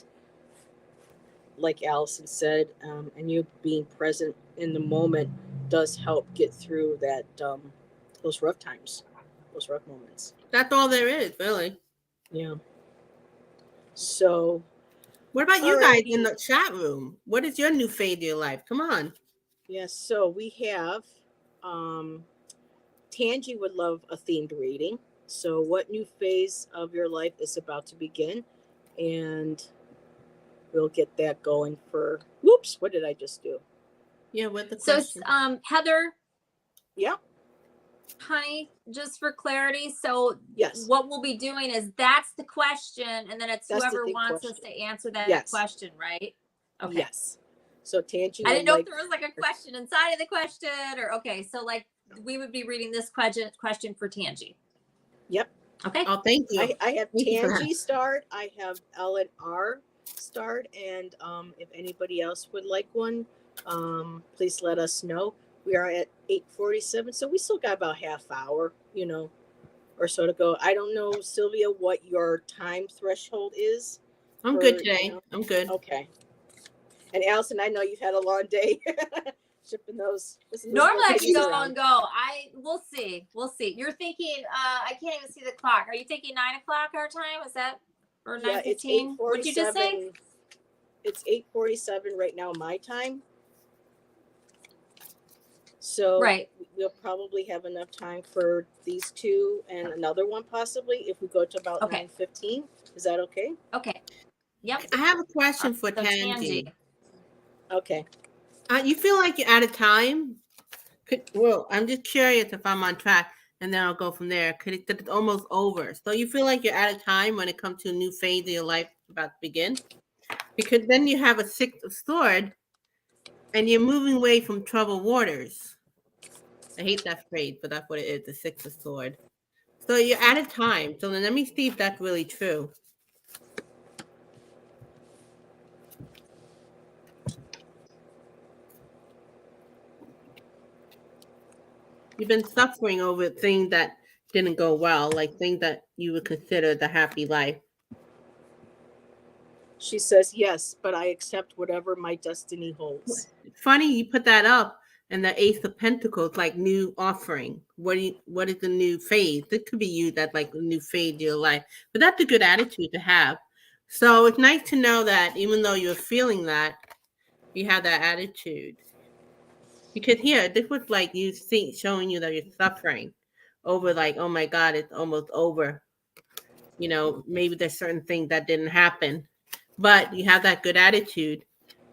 like Allyson said, and you being present in the moment does help get through that, those rough times, those rough moments. That's all there is, really. Yeah. So what about you guys in the chat room? What is your new phase of your life? Come on. Yes, so we have Tangi would love a themed reading. So what new phase of your life is about to begin? And we'll get that going for whoops, what did I just do? Yeah, what the question? So Heather. Yeah. Honey, just for clarity, so yes, what we'll be doing is that's the question, and then it's whoever wants us to answer that question, right? Okay. Yes. So Tangi, I didn't know if there was like a question inside of the question, or okay, so like we would be reading this question for Tangi. Yep. Okay. Oh, thank you. I have Tangi starred. I have Ellen R starred, and if anybody else would like one, please let us know. We are at 8:47, so we still got about half hour, or so to go. I don't know, Sylvia, what your time threshold is. I'm good today. I'm good. Okay. And Allyson, I know you've had a long day shipping those. Normally I can go and go. We'll see. We'll see. You're thinking, I can't even see the clock. Are you thinking 9 o'clock our time? Is that, or 9:15? What'd you just say? It's 8:47 right now, my time. So right. We'll probably have enough time for these two and another one possibly if we go to about 9:15. Is that okay? Okay. Yep. I have a question for Tangi. Okay. You feel like you're out of time? Well, I'm just curious if I'm on track, and then I'll go from there. It's almost over. So you feel like you're out of time when it comes to a new phase of your life about to begin? Because then you have a 6 of Swords, and you're moving away from troubled waters. I hate that phrase, but that's what it is, the 6 of Swords. So you're out of time. So then let me see if that's really true. You've been suffering over things that didn't go well, like things that you would consider the happy life. She says, yes, but I accept whatever my destiny holds. Funny you put that up, and the Ace of Pentacles, like new offering. What is the new phase? It could be used as like a new phase of your life, but that's a good attitude to have. So it's nice to know that even though you're feeling that, you have that attitude. Because here, this was like you see, showing you that you're suffering over, like, oh my God, it's almost over. You know, maybe there's certain things that didn't happen, but you have that good attitude.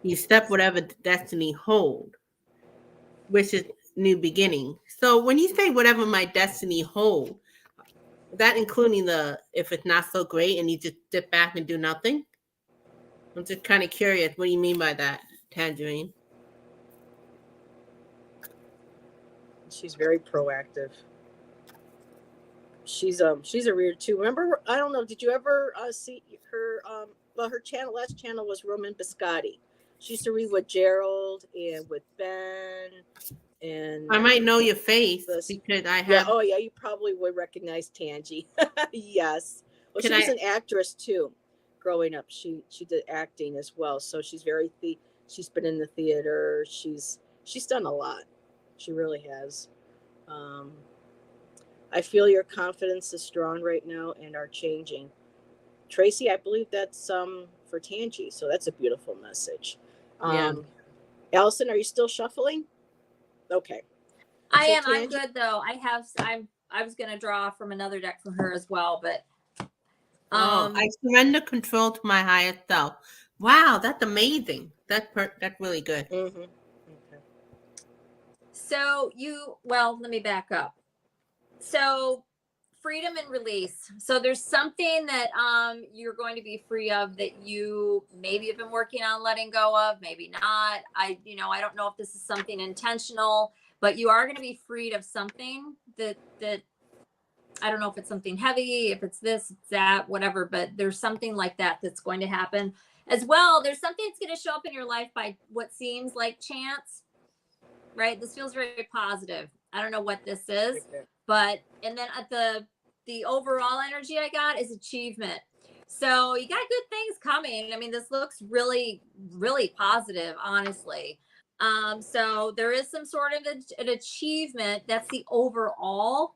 You accept whatever destiny hold, which is new beginning. So when you say whatever my destiny hold, that including the if it's not so great and you just sit back and do nothing? I'm just kind of curious. What do you mean by that, Tangerine? She's very proactive. She's a reader too. Remember, I don't know, did you ever see her her last channel was Roman Biscotti. She used to read with Gerald and with Ben, and I might know your face because I have. Yeah, oh yeah, you probably would recognize Tangi. Yes. Well, she was an actress too. Growing up, she did acting as well. So she's she's been in the theater. She's done a lot. She really has. I feel your confidence is strong right now and are changing. Tracy, I believe that's for Tangi, so that's a beautiful message. Allyson, are you still shuffling? Okay. I am. I'm good though. I was gonna draw from another deck from her as well, but I surrender control to my higher self. Wow, that's amazing. That's really good. Mm-hmm. Okay. So let me back up. So freedom and release. So there's something that you're going to be free of that you maybe have been working on letting go of, maybe not. I don't know if this is something intentional, but you are going to be freed of something that I don't know if it's something heavy, if it's this, it's that, whatever, but there's something like that that's going to happen as well. There's something that's going to show up in your life by what seems like chance, right? This feels very positive. I don't know what this is, but, and then at the overall energy I got is achievement. So you got good things coming. I mean, this looks really, really positive, honestly. So there is some sort of an achievement. That's the overall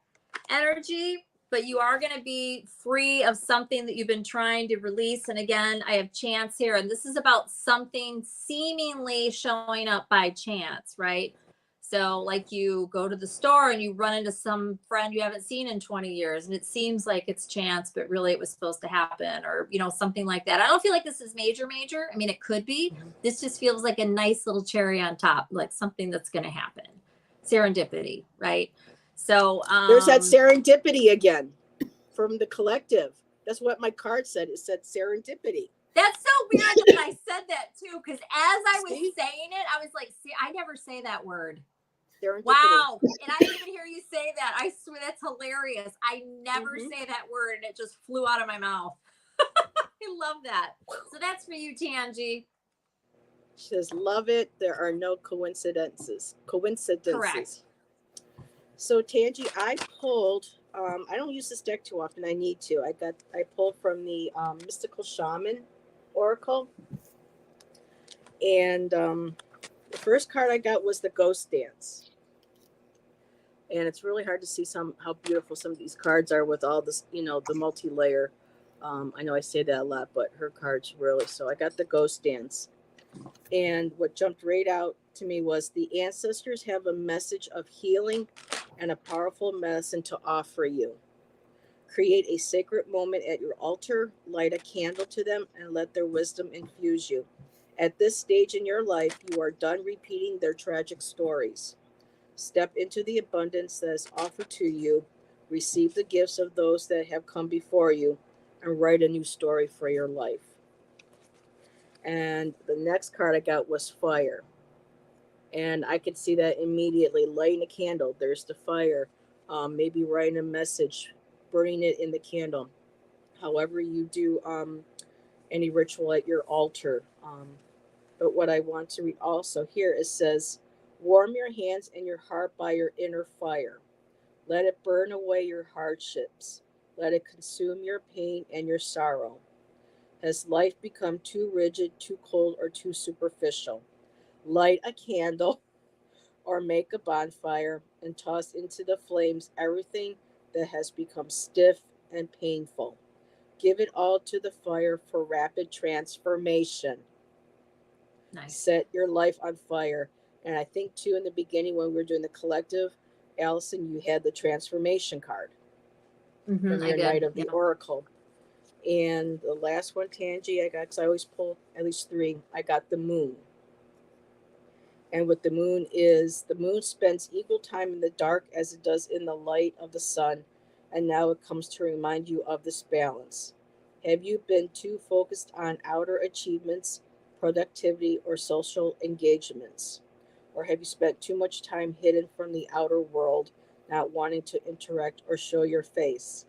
energy, but you are going to be free of something that you've been trying to release. And again, I have chance here, and this is about something seemingly showing up by chance, right? So like you go to the store and you run into some friend you haven't seen in 20 years and it seems like it's chance, but really it was supposed to happen, or, something like that. I don't feel like this is major. I mean, it could be. This just feels like a nice little cherry on top, like something that's going to happen. Serendipity, right? So there's that serendipity again from the collective. That's what my card said. It said serendipity. That's so weird that I said that too, because as I was saying it, I was like, see, I never say that word. Wow. And I didn't even hear you say that. I swear, that's hilarious. I never say that word and it just flew out of my mouth. I love that. So that's for you, Tangi. She says, love it. There are no coincidences. Correct. So Tangi, I pulled I don't use this deck too often. I need to. I pulled from the Mystical Shaman Oracle, and the first card I got was the Ghost Dance. And it's really hard to see how beautiful some of these cards are with all this, the multi-layer. I know I say that a lot, but her cards really. So I got the Ghost Dance. And what jumped right out to me was the ancestors have a message of healing and a powerful medicine to offer you. Create a sacred moment at your altar, light a candle to them, and let their wisdom infuse you. At this stage in your life, you are done repeating their tragic stories. Step into the abundance that is offered to you, receive the gifts of those that have come before you, and write a new story for your life. And the next card I got was fire. And I could see that immediately. Lighting a candle, there's the fire. Maybe writing a message, burning it in the candle. However you do any ritual at your altar. But what I want to read also here, it says, warm your hands and your heart by your inner fire. Let it burn away your hardships. Let it consume your pain and your sorrow. Has life become too rigid, too cold, or too superficial? Light a candle or make a bonfire and toss into the flames everything that has become stiff and painful. Give it all to the fire for rapid transformation. Nice. Set your life on fire. And I think, too, in the beginning when we were doing the collective, Allyson, you had the transformation card from your Night of the Oracle. And the last one, Tangi, I got, because I always pull at least 3, I got the moon. And what the moon is, the moon spends equal time in the dark as it does in the light of the sun. And now it comes to remind you of this balance. Have you been too focused on outer achievements, productivity, or social engagements? Or have you spent too much time hidden from the outer world, not wanting to interact or show your face?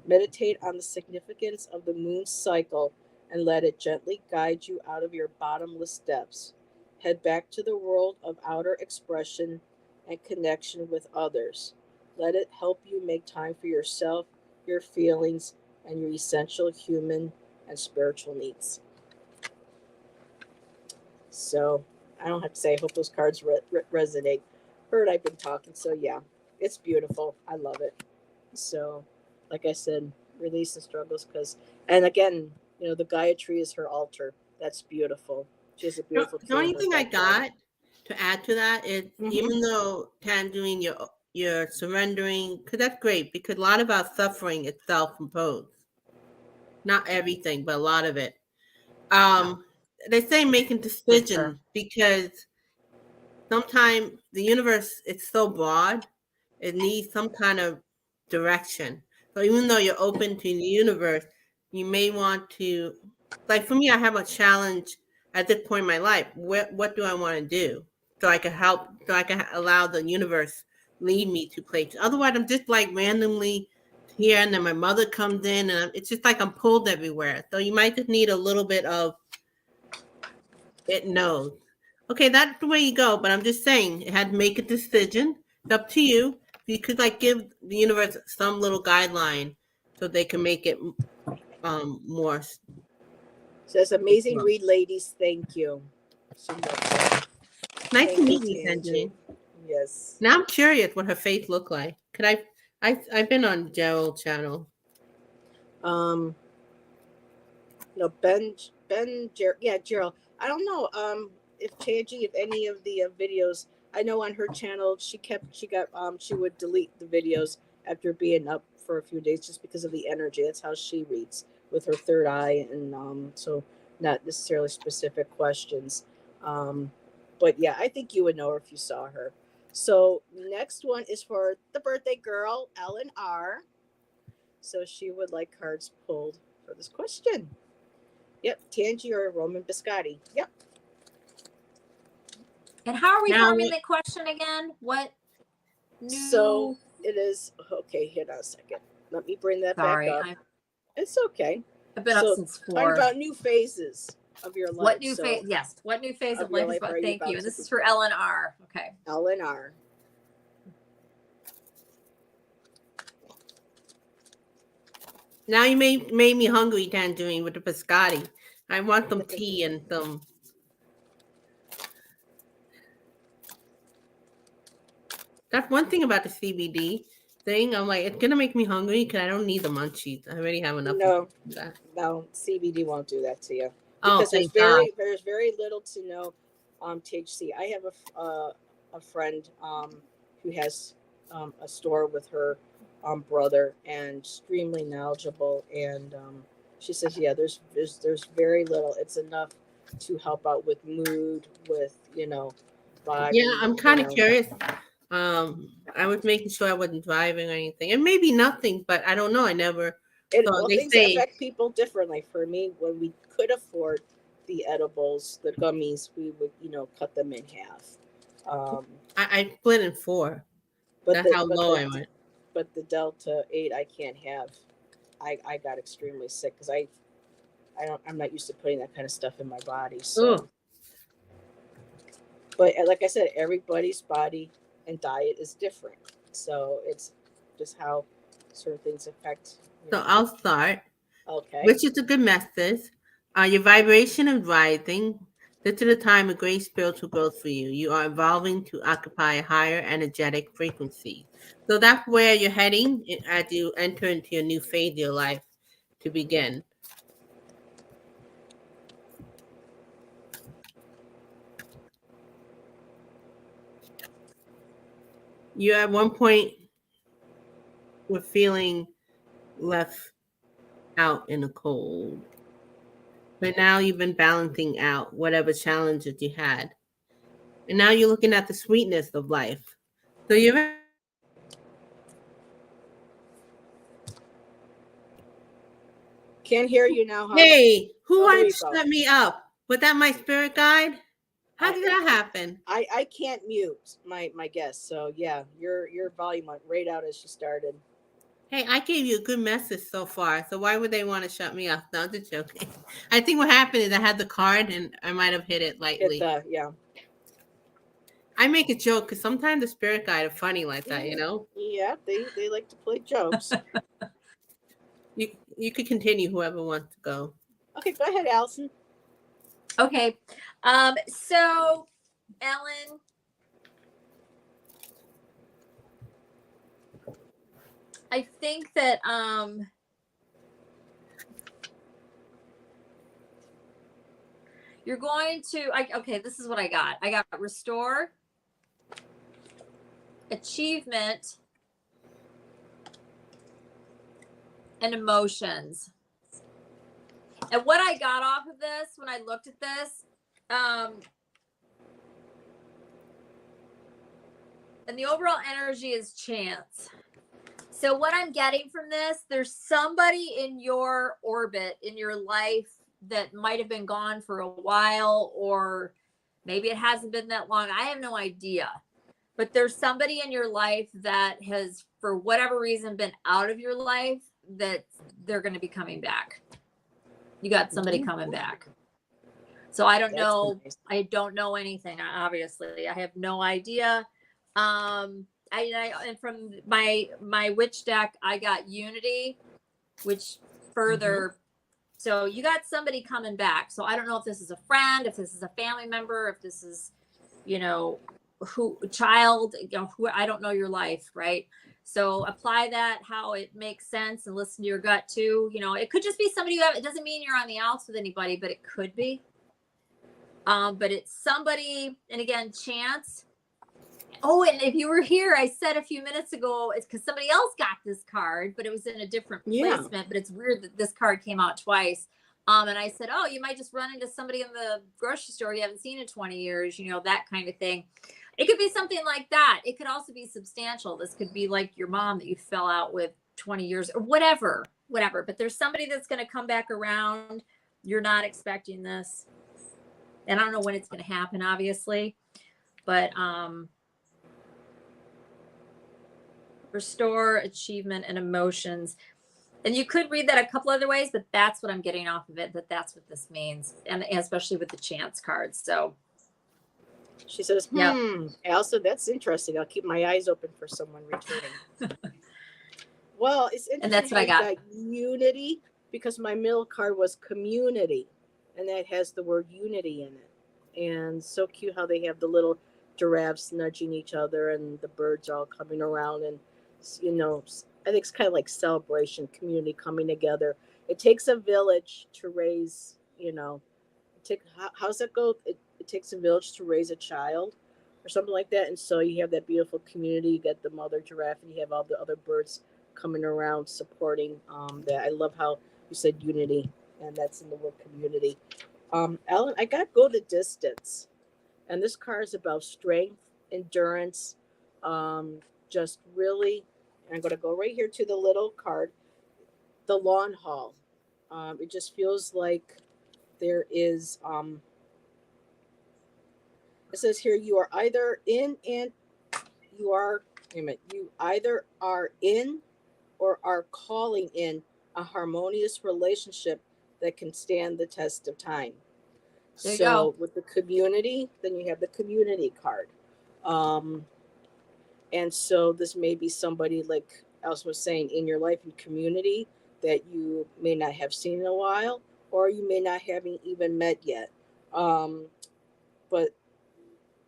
Meditate on the significance of the moon's cycle and let it gently guide you out of your bottomless depths. Head back to the world of outer expression and connection with others. Let it help you make time for yourself, your feelings, and your essential human and spiritual needs. So I don't have to say, I hope those cards resonate. Heard I've been talking, so yeah, it's beautiful. I love it. So, like I said, release the struggles, and again, the Gaia tree is her altar. That's beautiful. She has a beautiful tree. The only thing I got to add to that is, even though doing your surrendering, because that's great, because a lot of our suffering is self-imposed. Not everything, but a lot of it. They say making decisions because sometimes the universe is so broad, it needs some kind of direction. So even though you're open to the universe, you may want to, like for me, I have a challenge at this point in my life. What do I want to do? So I can help, so I can allow the universe lead me to places. Otherwise, I'm just like randomly here, and then my mother comes in, and it's just like I'm pulled everywhere. So you might just need a little bit of it knows. Okay, that's the way you go. But I'm just saying, it had to make a decision. It's up to you. You could give the universe some little guideline so they can make it more. Says amazing read, ladies. Thank you. Nice to meet you, Tangi. Yes. Now I'm curious what her face looked like. Could I've been on Gerald's channel. No, Gerald. I don't know. If Tangi, if any of the videos, I know on her channel, she would delete the videos after being up for a few days just because of the energy. That's how she reads, with her third eye, and so not necessarily specific questions. But yeah, I think you would know her if you saw her. So next one is for the birthday girl, Ellen R. So she would like cards pulled for this question. Yep, Tangi or Roman Biscotti. Yep. And how are we forming the question again? What new... So it is, okay, hold on a second. Let me bring that back up. It's okay. I've been up since 4. Talking about new phases of your life. What new phase? Yes. What new phase of life is about? Thank you. And this is for Ellen R. Okay. Ellen R. Now you made me hungry, Tangerine, with the biscotti. I want some tea and some. That's one thing about the CBD thing. I'm like, it's gonna make me hungry because I don't need the munchies. I already have enough No, of that. no, CBD won't do that to you Oh, because thank God. there's very little to no THC. I have a friend who has a store with her brother and extremely knowledgeable, and she says, yeah, there's very little. It's enough to help out with mood, with Yeah, body, I'm kind of curious. I was making sure I wasn't driving or anything, and maybe nothing, but I don't know. I never It, thought. well, They things say, affect people differently. For me, when we could afford the edibles, the gummies, we would, cut them in half. Um, I split in four. but That's the how but low the I went. but the Delta 8 I can't have. I got extremely sick because I'm not used to putting that kind of stuff in my body. So, Oh, but like I said, everybody's body and diet is different. So it's just how certain things affect. so I'll start. Okay. Which is a good message. Your vibration is rising. This is a time of great spiritual growth for you. You are evolving to occupy a higher energetic frequency. So that's where you're heading as you enter into your new phase of your life to begin. You at one point were feeling left out in the cold, but now you've been balancing out whatever challenges you had. And now you're looking at the sweetness of life. So you're Can't hear you now, hon. Hey, who Oh, there wanted you to go. shut me up? Was that my spirit guide? How did that happen? I can't mute my guest, so yeah, your volume went right out as she started. Hey, I gave you a good message so far, so why would they want to shut me up? No, I'm just joking. I think what happened is I had the card and I might have hit it Hit lightly. the yeah. I make a joke because sometimes the spirit guide are funny like that, you Yeah, know? yeah, they like to play jokes. You could continue, whoever wants to go. Okay, go ahead, Allyson. Okay. So Ellen, I think that you're going to okay, this is what I got. I got restore, achievement, and emotions. And what I got off of this when I looked at this, and the overall energy is chance. So what I'm getting from this, there's somebody in your orbit, in your life that might have been gone for a while, or maybe it hasn't been that long. I have no idea. But there's somebody in your life that has, for whatever reason, been out of your life that they're going to be coming back. You got somebody coming back. So I don't know. Nice. I don't know anything. Obviously, I have no idea. And from my witch deck, I got unity, which further. So you got somebody coming back. So I don't know if this is a friend, if this is a family member, if this is, who child, who, I don't know your life, right? So apply that how it makes sense and listen to your gut too. It could just be somebody it doesn't mean you're on the outs with anybody, but it could be. But it's somebody, and again, chance. Oh, and if you were here, I said a few minutes ago, it's because somebody else got this card, but it was in a different placement. But it's weird that this card came out twice. And I said, oh, you might just run into somebody in the grocery store you haven't seen in 20 years, that kind of thing. It could be something like that. It could also be substantial. This could be like your mom that you fell out with 20 years or whatever. But there's somebody that's going to come back around. You're not expecting this. And I don't know when it's going to happen, obviously. But restore, achievement, and emotions. And you could read that a couple other ways, but that's what I'm getting off of it, that's what this means. And especially with the chance cards. So she says, Allyson, that's interesting. I'll keep my eyes open for someone returning. Well, it's And interesting that's how what I you got. got unity, because my middle card was community, and that has the word unity in it. And so cute how they have the little giraffes nudging each other and the birds all coming around. And, you know, I think it's kind of like celebration, community coming together. It takes a village to raise, you know, how's that go? It takes a village to raise a child or something like that. And so you have that beautiful community. You get the mother giraffe and you have all the other birds coming around supporting that. I love how you said unity, and that's in the word community. Ellen, I got go the distance. And this card is about strength, endurance, just really, I'm going to go right here to the little card, the lawn haul. It just feels like there is, it says here, you are either in and you are, wait a minute, you either are in or are calling in a harmonious relationship that can stand the test of time. There you So go. with the community, then you have the community card. Um, and so this may be somebody, like Allyson was saying, in your life and community that you may not have seen in a while, or you may not having even met yet. But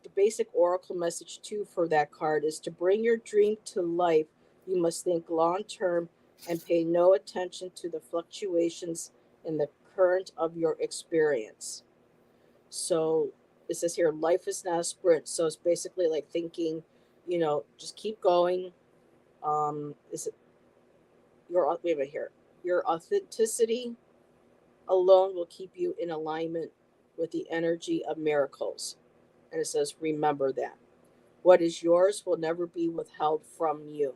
the basic oracle message too for that card is to bring your dream to life. You must think long term and pay no attention to the fluctuations in the current of your experience. So it says here, life is not a sprint. So it's basically like thinking, you know, just keep going. Is it your, wait a minute here, your authenticity alone will keep you in alignment with the energy of miracles. And it says, remember that. What is yours will never be withheld from you.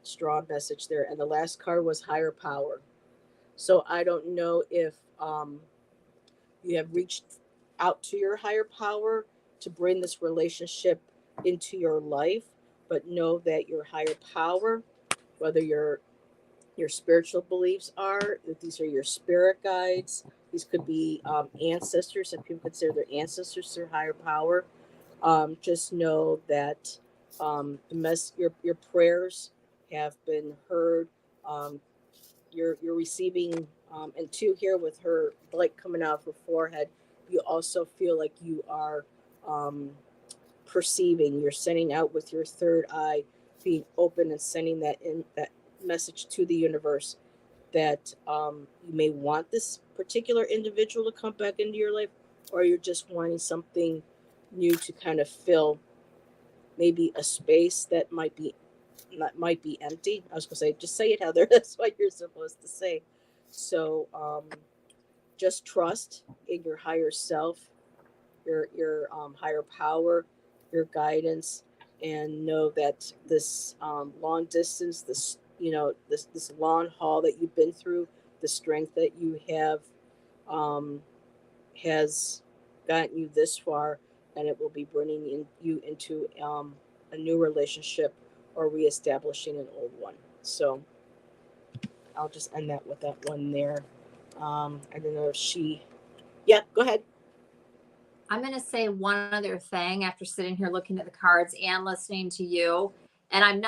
Strong message there. And the last card was higher power. So I don't know if you have reached out to your higher power to bring this relationship into your life, but know that your higher power, whether your spiritual beliefs are, if these are your spirit guides, these could be ancestors, and people consider their ancestors their higher power. Just know that your prayers have been heard. Um, you're receiving, and two here with her light coming out of her forehead, you also feel like you are um, perceiving. You're sending out with your third eye, being open and sending that message to the universe that you may want this particular individual to come back into your life, or you're just wanting something new to kind of fill maybe a space that might be empty. I was gonna say, just say it, Heather. That's what you're supposed to say. So just trust in your higher self, your higher power, your guidance, and know that this long distance, this long haul that you've been through, the strength that you have um, has gotten you this far, and it will be bringing you into a new relationship or reestablishing an old one. So I'll just end that with that one there. I don't know if she. Yeah, go ahead. I'm going to say one other thing after sitting here looking at the cards and listening to you. And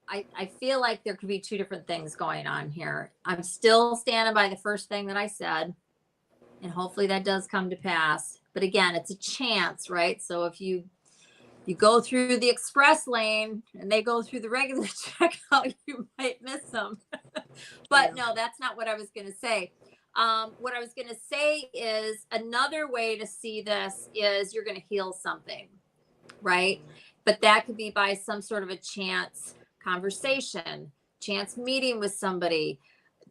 I feel like there could be two different things going on here. I'm still standing by the first thing that I said, and hopefully that does come to pass. But again, it's a chance, right? So if you go through the express lane and they go through the regular checkout, you might miss them. But no, that's not what I was going to say. What I was going to say is another way to see this is you're going to heal something, right? But that could be by some sort of a chance conversation, chance meeting with somebody,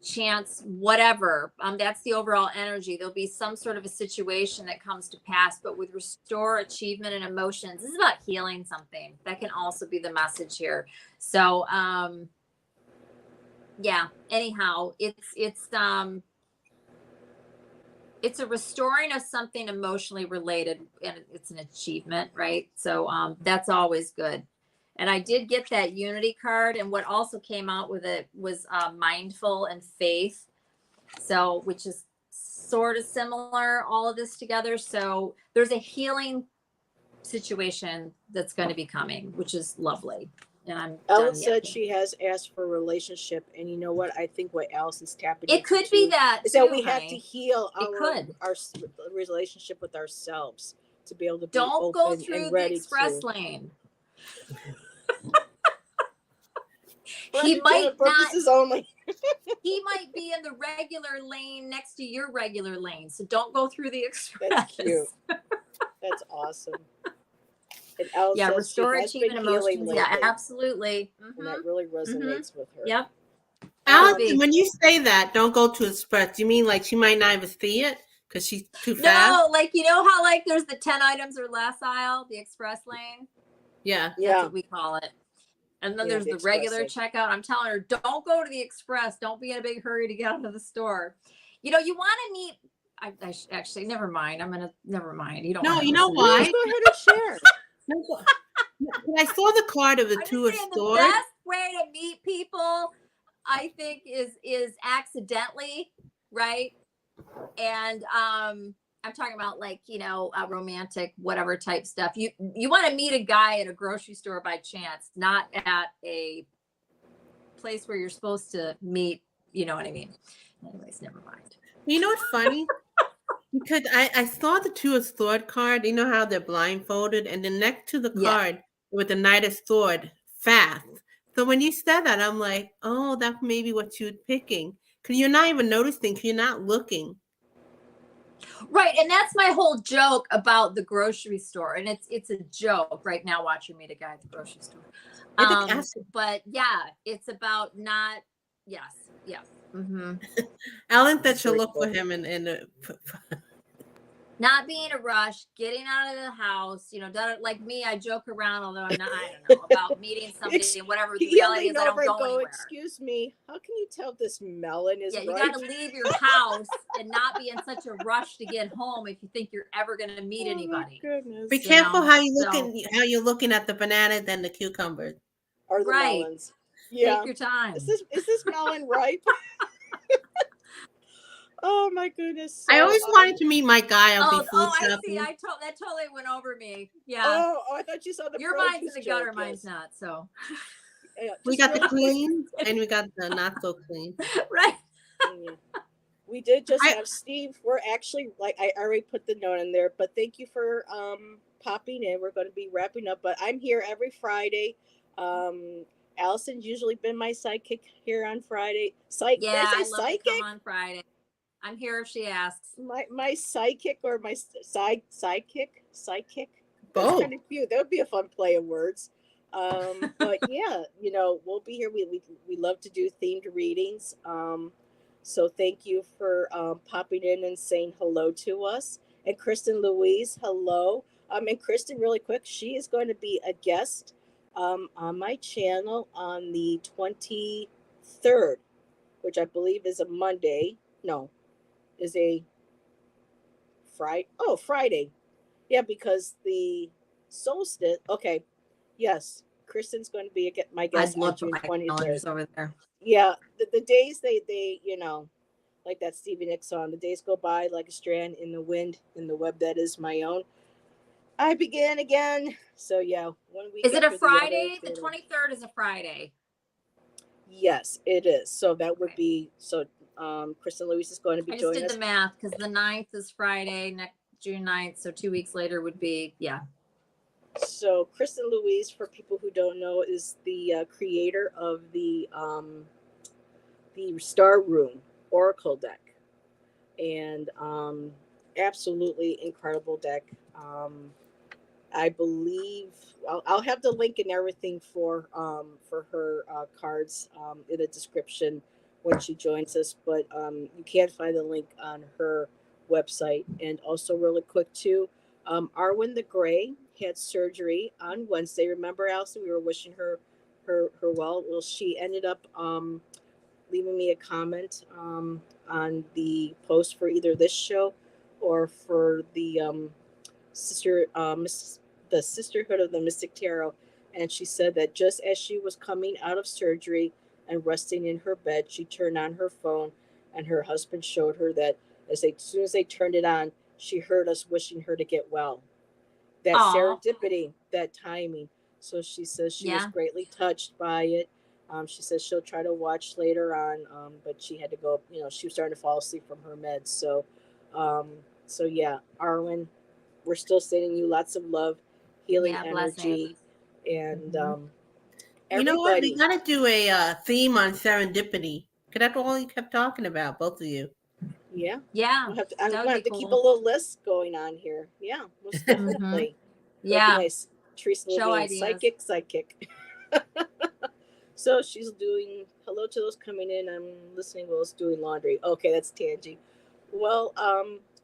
chance whatever. That's the overall energy. There'll be some sort of a situation that comes to pass, but with restore achievement and emotions, this is about healing something. That can also be the message here. So yeah, anyhow, it's a restoring of something emotionally related, and it's an achievement, right? So that's always good. And I did get that unity card, and what also came out with it was mindful and faith, so which is sort of similar, all of this together. So there's a healing situation that's going to be coming, which is lovely. and I'm Ellen done said yapping. she has asked for a relationship, and you know what? I think what Allison's tapping It into could be too that is too, that we have to honey. heal It could. our relationship with ourselves to be able to be Don't go open through and the ready express to. lane. For He might entertainment purposes only. He might be in the regular lane next to your regular lane, so don't go through the express. That's cute. That's awesome. And Ellen Yeah, says restore she has been achievement healing emotions. lately, Yeah, absolutely. and that really resonates with her. Yep. Allyson, when you say that, don't go to express. Do you mean like she might not even see it because she's too fast? No, like you know how like there's the 10 items or less aisle, the express lane. Yeah. That's what we call it. And then Yeah, there's the the regular express checkout. I'm telling her, don't go to the express. Don't be in a big hurry to get out of the store. You know, you want to meet. Actually, never mind. Never mind. You don't. No, wanna you know listen to me. why? Please go ahead and share. When I saw the card of the I'm two just saying stores. the best way to meet people, I think, is accidentally, right? And I'm talking about like, you know, romantic, whatever type stuff. You want to meet a guy at a grocery store by chance, not at a place where you're supposed to meet. You know what I mean? Anyways, never mind. You know what's funny? Because I saw the two of sword card. You know how they're blindfolded, and then next to the card with the knight of sword, fast. So when you said that, I'm like, oh, that's maybe what you're picking. Because you're not even noticing. Because you're not looking. Right, and that's my whole joke about the grocery store, and it's a joke right now watching me meet a guy at the grocery store. But yeah, it's about not. Yes. Mm-hmm. Ellen said she'll look for him in Not being a rush, getting out of the house, you know, like me, I joke around, although I'm not, I don't know, about meeting somebody and whatever. The reality is I don't go anywhere. Excuse me, how can you tell this melon is you ripe? got to leave your house and not be in such a rush to get home if you think you're ever going to meet anybody. Goodness. Be careful how you're looking at the bananas and the cucumbers. Or the melons. Yeah. Take your time. Is this melon ripe? Oh my goodness! So, I always wanted to meet my guy. I see. That totally went over me. Yeah. Oh, I thought you saw the. Your mind's in the gutter, mine's not. So. Yeah, we got the clean and we got the not so clean. Right. Yeah. We did just have Steve. We're actually I already put the note in there, but thank you for popping in. We're going to be wrapping up, but I'm here every Friday. Allison's usually been my sidekick here on Friday. I love to come on Friday. I'm here if she asks. My sidekick or my sidekick. That's kind of cute. That would be a fun play of words. But yeah, you know, we'll be here. We love to do themed readings. So thank you for popping in and saying hello to us. And Kristen Louise, hello. And Kristen, really quick, she is going to be a guest on my channel on the 23rd, which I believe is a Monday. No, is a Friday. Oh, Friday. Yeah, because the solstice. Okay. Yes. Kristen's going to be my guest on June 23rd. Over there. Yeah. The days they, you know, like that Stevie Nicks song, the days go by like a strand in the wind in the web that is my own. I begin again. So yeah, 1 week. Is it a Friday? The 23rd is a Friday. Yes, it is. So that would be Kristen Louise is going to be joining us. I just did the math because the 9th is Friday, next June 9th. So 2 weeks later would be, So Kristen Louise, for people who don't know, is the creator of the Star Room Oracle deck, and absolutely incredible deck. I believe I'll have the link and everything for her cards in the description when she joins us, but you can find the link on her website. And also really quick too, Arwen the Gray had surgery on Wednesday. Remember, Allyson, we were wishing her well. Well, she ended up leaving me a comment on the post for either this show or for the the Sisterhood of the Mystic Tarot, and she said that just as she was coming out of surgery and resting in her bed, she turned on her phone, and her husband showed her that as soon as they turned it on, she heard us wishing her to get well. That serendipity, that timing. So she says she was Yeah. greatly touched by it. She says she'll try to watch later on, but she had to go. You know, she was starting to fall asleep from her meds. Um, so yeah, Arwen, we're still sending you lots of love, healing Yeah, blessings. energy, and Mhm. You know what? We everybody. got to do a theme on serendipity. Because that's all you kept talking about, both of you. Yeah, Yeah, I'm that gonna would have be to keep a cool. little list going on here. Yeah, most Hmm. definitely. That'll be Yeah, nice. Teresa will show be in ideas. psychic. So she's doing hello to those coming in. I'm listening while it's doing laundry. Okay, that's Tangi. Well,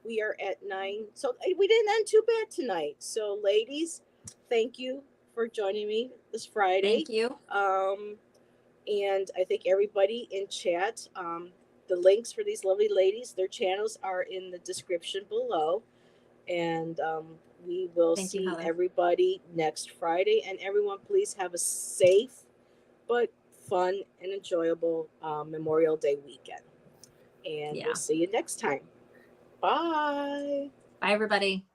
we are at 9, so we didn't end too bad tonight. So, ladies, thank you for joining me this Friday. Thank you. And I think everybody in chat, the links for these lovely ladies, their channels are in the description below. And we will Thank you, see Heather. everybody next Friday. And everyone, please have a safe but fun and enjoyable Memorial Day weekend. And we'll Yeah. see you next time. Bye. Bye, everybody.